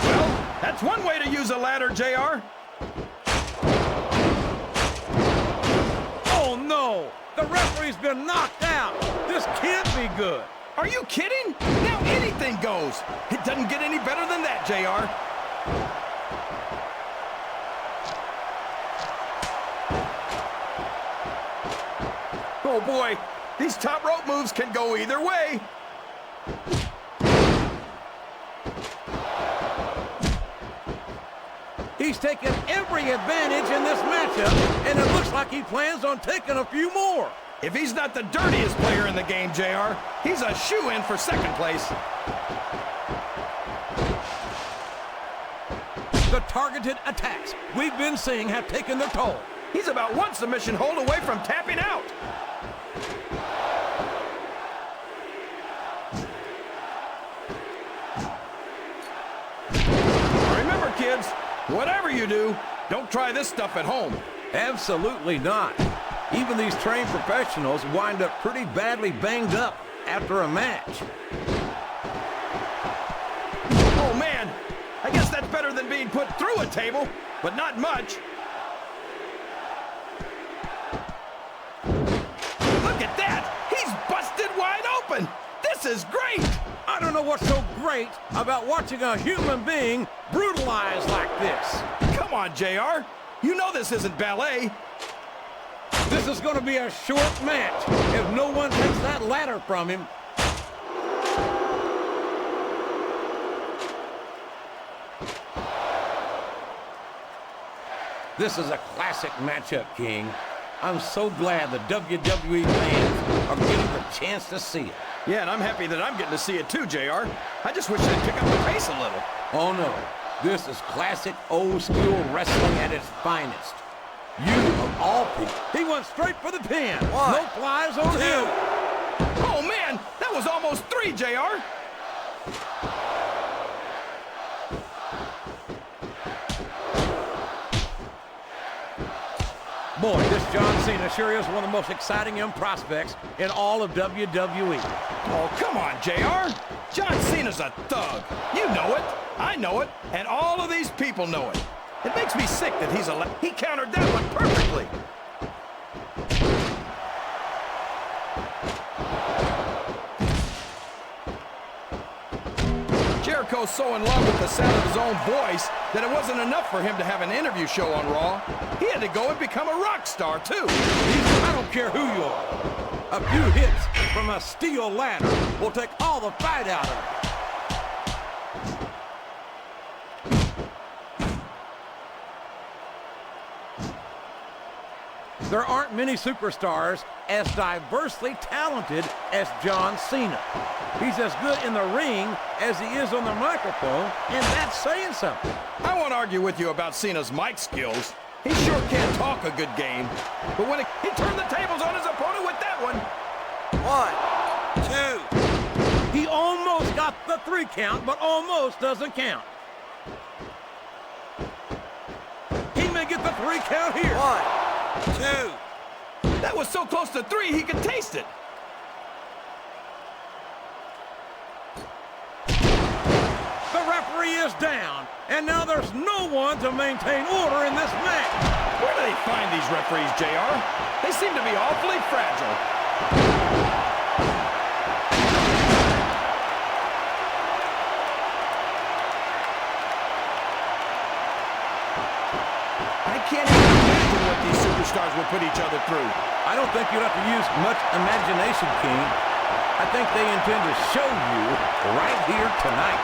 Well, that's one way to use a ladder, JR. Oh, no! The referee's been knocked out! This can't be good! Are you kidding? Now anything goes. It doesn't get any better than that, JR. Oh, boy. These top rope moves can go either way. He's taken every advantage in this matchup, and it looks like he plans on taking a few more. If he's not the dirtiest player in the game, JR, he's a shoo-in for second place. The targeted attacks we've been seeing have taken their toll. He's about one submission hold away from tapping out. Remember, kids, whatever you do, don't try this stuff at home. Absolutely not. Even these trained professionals wind up pretty badly banged up after a match. Oh, man. I guess that's better than being put through a table, but not much. Look at that. He's busted wide open. This is great. I don't know what's so great about watching a human being brutalized like this. Come on, JR. You know this isn't ballet. This is going to be a short match if no one takes that ladder from him. This is a classic matchup, King. I'm so glad the WWE fans are getting the chance to see it. Yeah, and I'm happy that I'm getting to see it too, JR. I just wish they'd pick up the pace a little. Oh, no. This is classic old-school wrestling at its finest. You, of all people. He went straight for the pin. One, no flies on him. Oh, man, that was almost 3, JR. Boy, this John Cena sure is one of the most exciting young prospects in all of WWE. Oh, come on, JR. John Cena's a thug. You know it. I know it. And all of these people know it. It makes me sick that he countered that one perfectly. Jericho's so in love with the sound of his own voice that it wasn't enough for him to have an interview show on Raw. He had to go and become a rock star, too. I don't care who you are. A few hits from a steel ladder will take all the fight out of it. There aren't many superstars as diversely talented as John Cena. He's as good in the ring as he is on the microphone, and that's saying something. I won't argue with you about Cena's mic skills. He sure can talk a good game. But when he turned the tables on his opponent with that one. 1, 2. He almost got the 3 count, but almost doesn't count. He may get the 3 count here. 1, 2. That was so close to 3 he could taste it. The referee is down, and now there's no one to maintain order in this match. Where do they find these referees, JR? They seem to be awfully fragile. I can't even imagine what these superstars will put each other through. I don't think you'd have to use much imagination, King. I think they intend to show you right here tonight.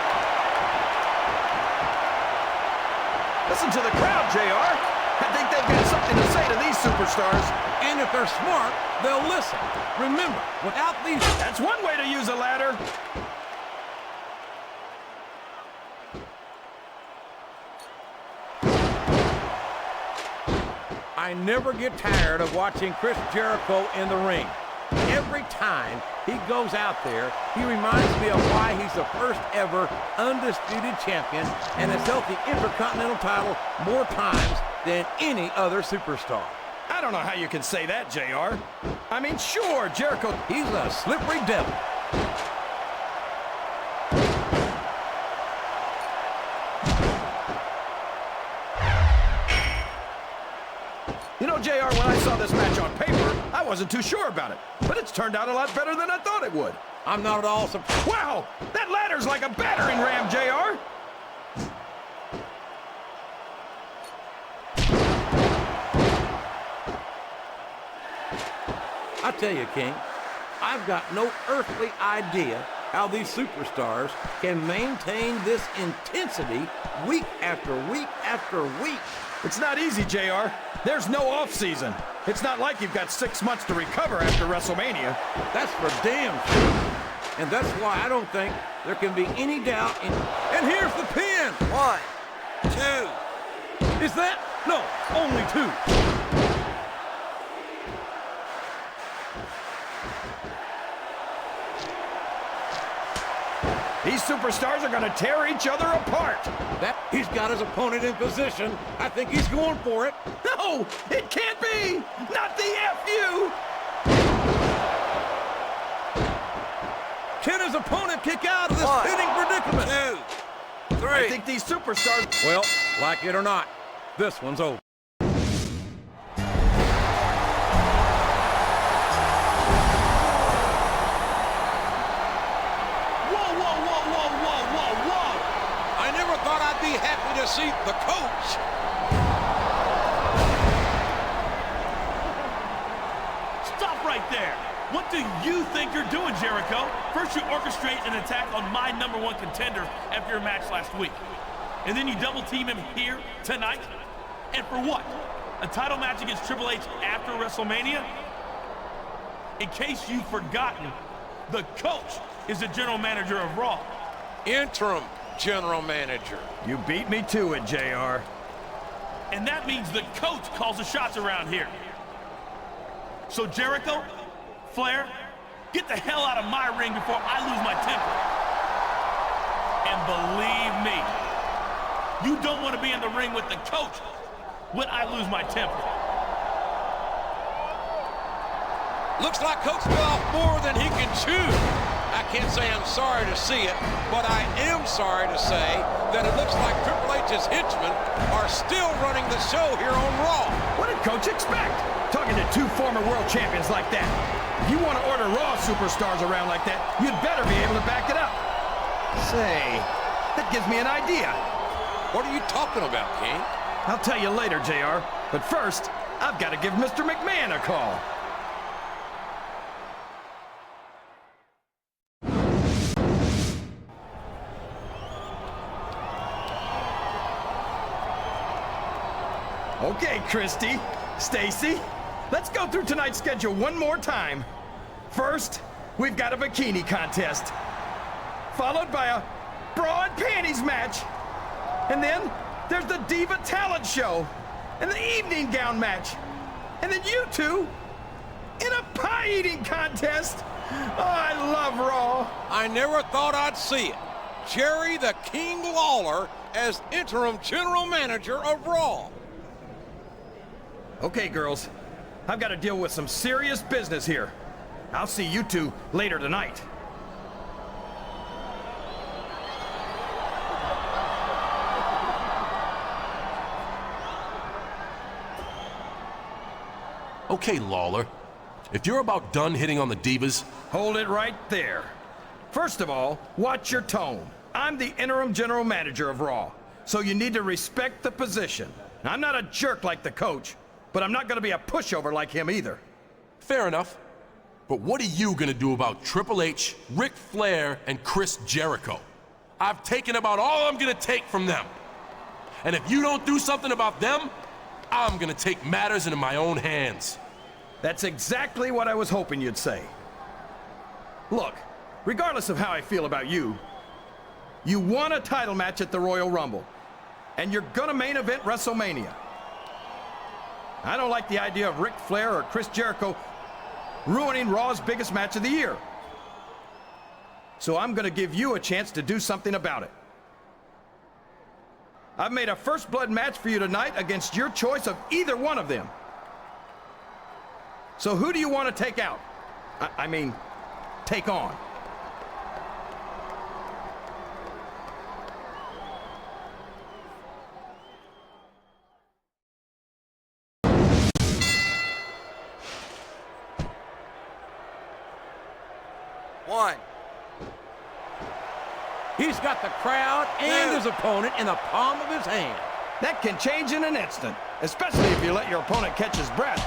Listen to the crowd, JR. I think they've got something to say to these superstars. And if they're smart, they'll listen. Remember, without these... That's one way to use a ladder. I never get tired of watching Chris Jericho in the ring. Every time he goes out there, he reminds me of why he's the first ever undisputed champion and has held the Intercontinental title more times than any other superstar. I don't know how you can say that, JR. I mean, sure, Jericho... He's a slippery devil. You know, JR, when I saw this match on paper, wasn't too sure about it, but it's turned out a lot better than I thought it would. I'm not at all surprised. Wow, that ladder's like a battering ram, JR. I tell you, King, I've got no earthly idea how these superstars can maintain this intensity week after week after week. It's not easy, JR. There's no off-season. It's not like you've got 6 months to recover after WrestleMania. That's for damn sure. And that's why I don't think there can be any doubt in... And here's the pin. 1, 2. Is that? No, only 2. These superstars are going to tear each other apart. He's got his opponent in position. I think he's going for it. No, it can't be. Not the FU. Can his opponent kick out of this 1, pinning predicament? 2, 3. I think these superstars... Well, like it or not, this one's over. Be happy to see the coach. Stop right there. What do you think you're doing, Jericho? First you orchestrate an attack on my #1 contender after your match last week. And then you double team him here tonight? And for what? A title match against Triple H after WrestleMania? In case you've forgotten, the coach is the general manager of Raw. Interim general manager. You beat me to it, JR. And that means the coach calls the shots around here. So Jericho, Flair, get the hell out of my ring before I lose my temper. And believe me, you don't want to be in the ring with the coach when I lose my temper. Looks like Coach bit off more than he can chew. I can't say I'm sorry to see it, but I am sorry to say that it looks like Triple H's henchmen are still running the show here on Raw. What did Coach expect? Talking to 2 former world champions like that. If you want to order Raw superstars around like that, you'd better be able to back it up. Say, that gives me an idea. What are you talking about, King? I'll tell you later, JR. But first, I've got to give Mr. McMahon a call. Okay, Christy, Stacy, let's go through tonight's schedule one more time. First, we've got a bikini contest, followed by a bra and panties match. And then there's the Diva Talent Show and the evening gown match. And then you two in a pie-eating contest. Oh, I love Raw. I never thought I'd see it. Jerry the King Lawler as interim general manager of Raw. Okay, girls, I've got to deal with some serious business here. I'll see you two later tonight. Okay, Lawler. If you're about done hitting on the divas... Hold it right there. First of all, watch your tone. I'm the interim general manager of Raw, so you need to respect the position. I'm not a jerk like the coach, but I'm not going to be a pushover like him either. Fair enough. But what are you going to do about Triple H, Ric Flair, and Chris Jericho? I've taken about all I'm going to take from them. And if you don't do something about them, I'm going to take matters into my own hands. That's exactly what I was hoping you'd say. Look, regardless of how I feel about you, you won a title match at the Royal Rumble, and you're gonna main event WrestleMania. I don't like the idea of Ric Flair or Chris Jericho ruining Raw's biggest match of the year. So I'm gonna give you a chance to do something about it. I've made a first blood match for you tonight against your choice of either one of them. So who do you want to take out? I mean, take on. 1. He's got the crowd and his opponent in the palm of his hand. That can change in an instant, especially if you let your opponent catch his breath.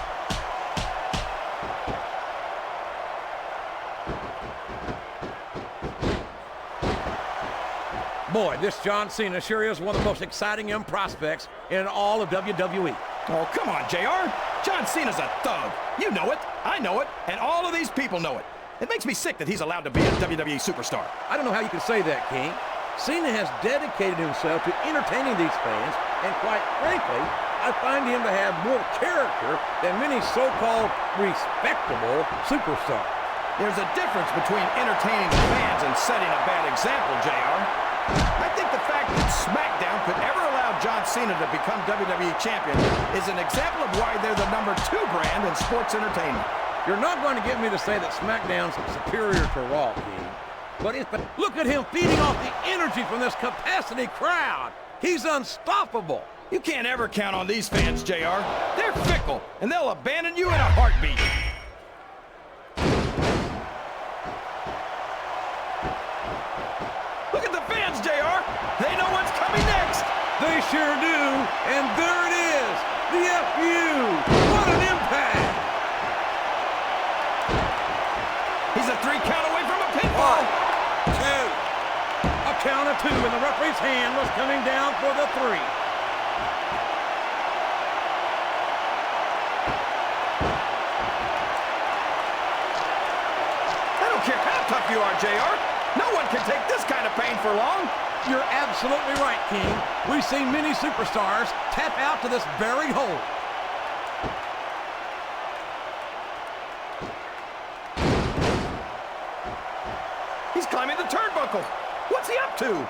Boy, this John Cena sure is one of the most exciting young prospects in all of WWE. Oh, come on, JR. John Cena's a thug. You know it, I know it, and all of these people know it. It makes me sick that he's allowed to be a WWE superstar. I don't know how you can say that, King. Cena has dedicated himself to entertaining these fans, and quite frankly, I find him to have more character than many so-called respectable superstars. There's a difference between entertaining the fans and setting a bad example, JR. I think the fact that SmackDown could ever allow John Cena to become WWE champion is an example of why they're the #2 brand in sports entertainment. You're not going to get me to say that SmackDown's superior to Raw, King. But look at him feeding off the energy from this capacity crowd. He's unstoppable. You can't ever count on these fans, JR. They're fickle, and they'll abandon you in a heartbeat. Look at the fans, JR. They know what's coming next. They sure do. And there it is. The FU. What an impact. He's a 3 count away from a pinfall. 1, 2. A count of 2, and the referee's hand was coming down for the 3. I don't care how tough you are, JR. No one can take this kind of pain for long. You're absolutely right, King. We've seen many superstars tap out to this very hold. He's climbing the turnbuckle. What's he up to?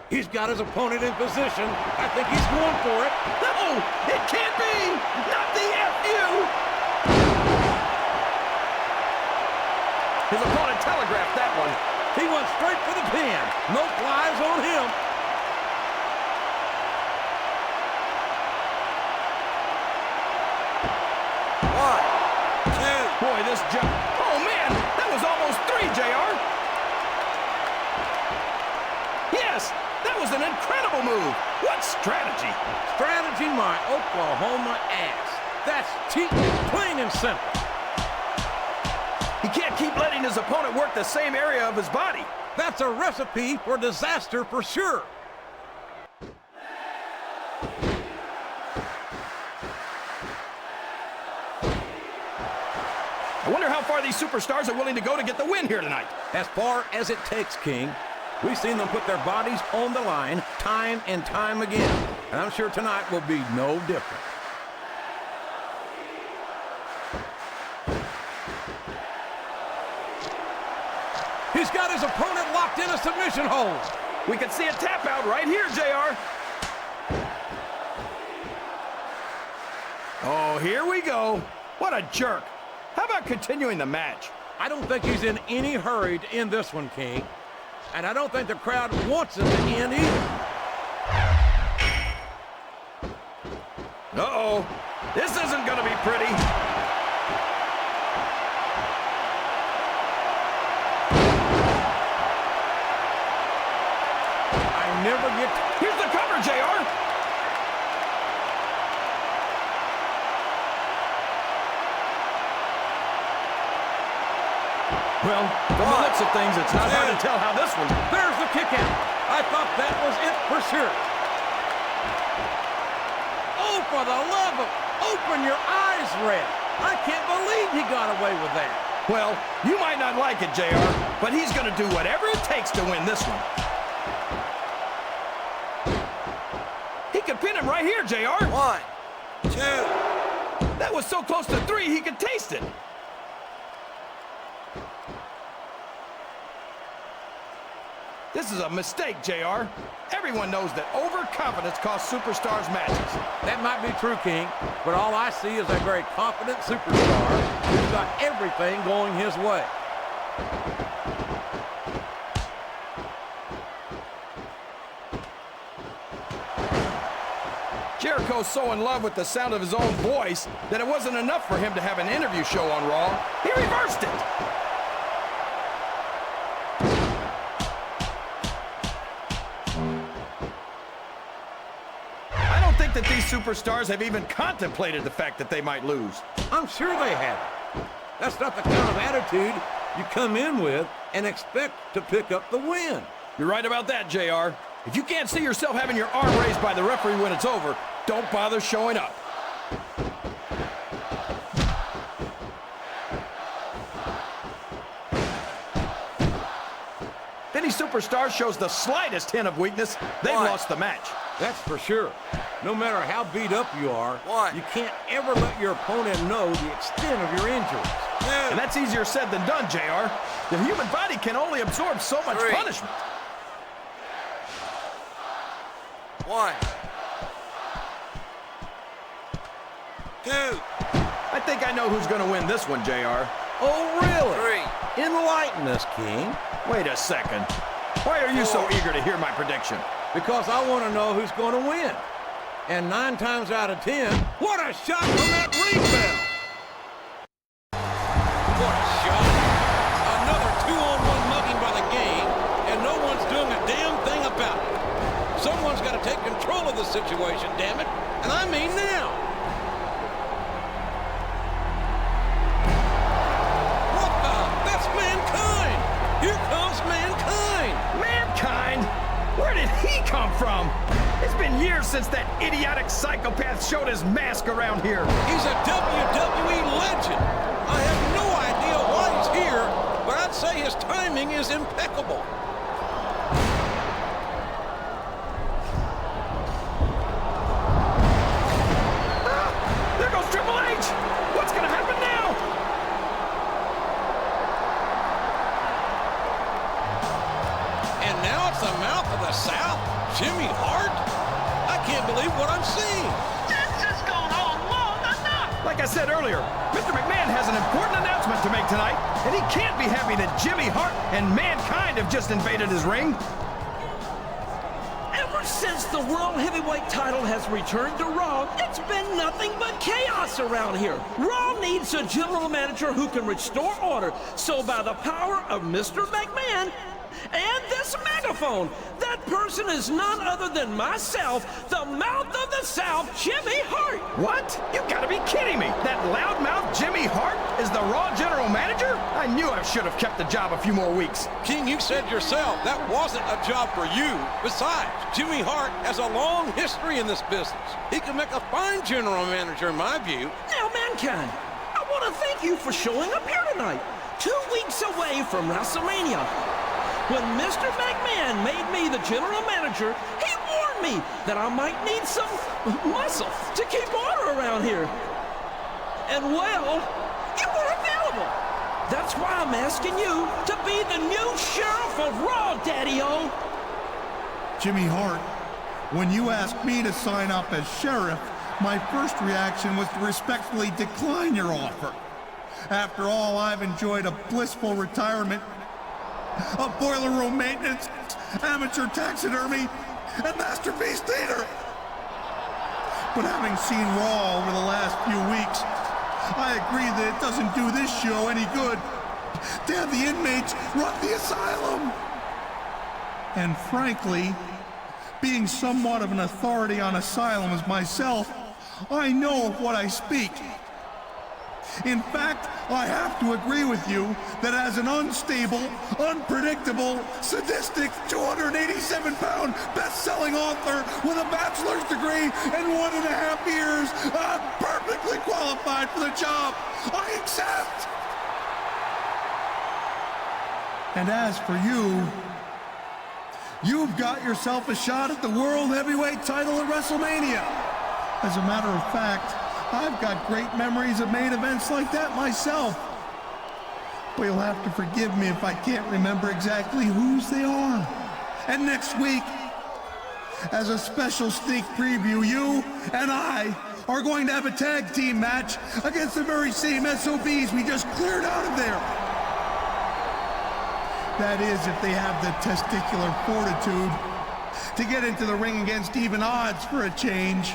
He's got his opponent in position. I think he's going for it. No, it can't be. Not the FU. His opponent telegraphed that one. He went straight for the pin. No flies on him. Boy, this jump. Oh, man, that was almost 3, JR. Yes, that was an incredible move. What strategy? Strategy, my Oklahoma ass. That's cheating, plain and simple. He can't keep letting his opponent work the same area of his body. That's a recipe for disaster for sure. I wonder how far these superstars are willing to go to get the win here tonight. As far as it takes, King. We've seen them put their bodies on the line time and time again. And I'm sure tonight will be no different. He's got his opponent locked in a submission hold. We can see a tap out right here, JR. Oh, here we go. What a jerk. How about continuing the match? I don't think he's in any hurry to end this one, King. And I don't think the crowd wants it to end either. Uh-oh. This isn't going to be pretty. I never get... Here's the cover, JR. Well, from the looks of things, it's not hard to tell how this one... There's the kick out. I thought that was it for sure. Oh, for the love of... Open your eyes, Red. I can't believe he got away with that. Well, you might not like it, JR, but he's going to do whatever it takes to win this one. He could pin him right here, JR. 1, 2. That was so close to 3, he could taste it. This is a mistake, JR. Everyone knows that overconfidence costs superstars matches. That might be true, King, but all I see is a very confident superstar who's got everything going his way. JR Jericho's so in love with the sound of his own voice that it wasn't enough for him to have an interview show on Raw. He reversed it. I don't think that these superstars have even contemplated the fact that they might lose. I'm sure they have. That's not the kind of attitude you come in with and expect to pick up the win. You're right about that, JR. If you can't see yourself having your arm raised by the referee when it's over, don't bother showing up. If any superstar shows the slightest hint of weakness, they've lost the match. That's for sure. No matter how beat up you are, you can't ever let your opponent know the extent of your injuries. And that's easier said than done, JR. The human body can only absorb so much punishment. 1, 2. I think I know who's going to win this one, JR. Oh, really? 3. Enlighten us, King. Wait a second. Why are you so eager to hear my prediction? Because I want to know who's going to win. And 9 times out of 10, what a shot from that ring bell! What a shot. Another 2-on-1 mugging by the game, and no one's doing a damn thing about it. Someone's got to take control of the situation, damn it. And I mean now. What the? That's Mankind. Here comes Mankind. Mankind? Where did he come from? It's been years since that idiotic psychopath showed his mask around here. He's a WWE legend. I have no idea why he's here, but I'd say his timing is impeccable. There goes Triple H! What's gonna happen now? And now it's the mouth of the South, Jimmy Hart. I can't believe what I'm seeing. This has gone on long enough. Like I said earlier, Mr. McMahon has an important announcement to make tonight, and he can't be happy that Jimmy Hart and Mankind have just invaded his ring. Ever since the World Heavyweight title has returned to Raw, it's been nothing but chaos around here. Raw needs a general manager who can restore order. So by the power of Mr. McMahon and this megaphone, that person is none other than myself, the mouth of the South, Jimmy Hart. What? You gotta be kidding me. That loudmouth Jimmy Hart is the Raw general manager? I knew I should have kept the job a few more weeks. King, you said yourself that wasn't a job for you. Besides, Jimmy Hart has a long history in this business. He can make a fine general manager, in my view. Now, Mankind, I want to thank you for showing up here tonight, 2 weeks away from WrestleMania. When Mr. McMahon made me the general manager, he warned me that I might need some muscle to keep order around here. And well, you were available. That's why I'm asking you to be the new sheriff of Raw, Daddy-O. Jimmy Hart, when you asked me to sign up as sheriff, my first reaction was to respectfully decline your offer. After all, I've enjoyed a blissful retirement of boiler room maintenance, amateur taxidermy, and masterpiece theater. But having seen Raw over the last few weeks, I agree that it doesn't do this show any good to have the inmates run the asylum. And frankly, being somewhat of an authority on asylums myself, I know of what I speak. In fact, I have to agree with you that as an unstable, unpredictable, sadistic, 287-pound best-selling author with a bachelor's degree and 1.5 years, I'm perfectly qualified for the job. I accept. And as for you, you've got yourself a shot at the World Heavyweight title at WrestleMania. As a matter of fact, I've got great memories of main events like that myself. But you'll have to forgive me if I can't remember exactly whose they are. And next week, as a special sneak preview, you and I are going to have a tag team match against the very same SOBs we just cleared out of there. That is, if they have the testicular fortitude to get into the ring against even odds for a change.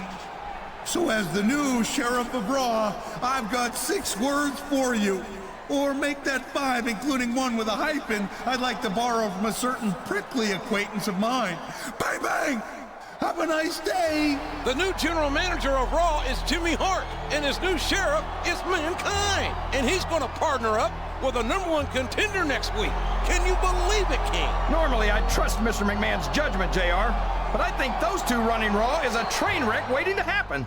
So as the new Sheriff of Raw, I've got 6 words for you. Or make that 5, including one with a hyphen I'd like to borrow from a certain prickly acquaintance of mine. Bang, bang! Have a nice day! The new general manager of Raw is Jimmy Hart, and his new sheriff is Mankind. And he's going to partner up with the #1 contender next week. Can you believe it, King? Normally, I trust Mr. McMahon's judgment, JR, but I think those two running Raw is a train wreck waiting to happen.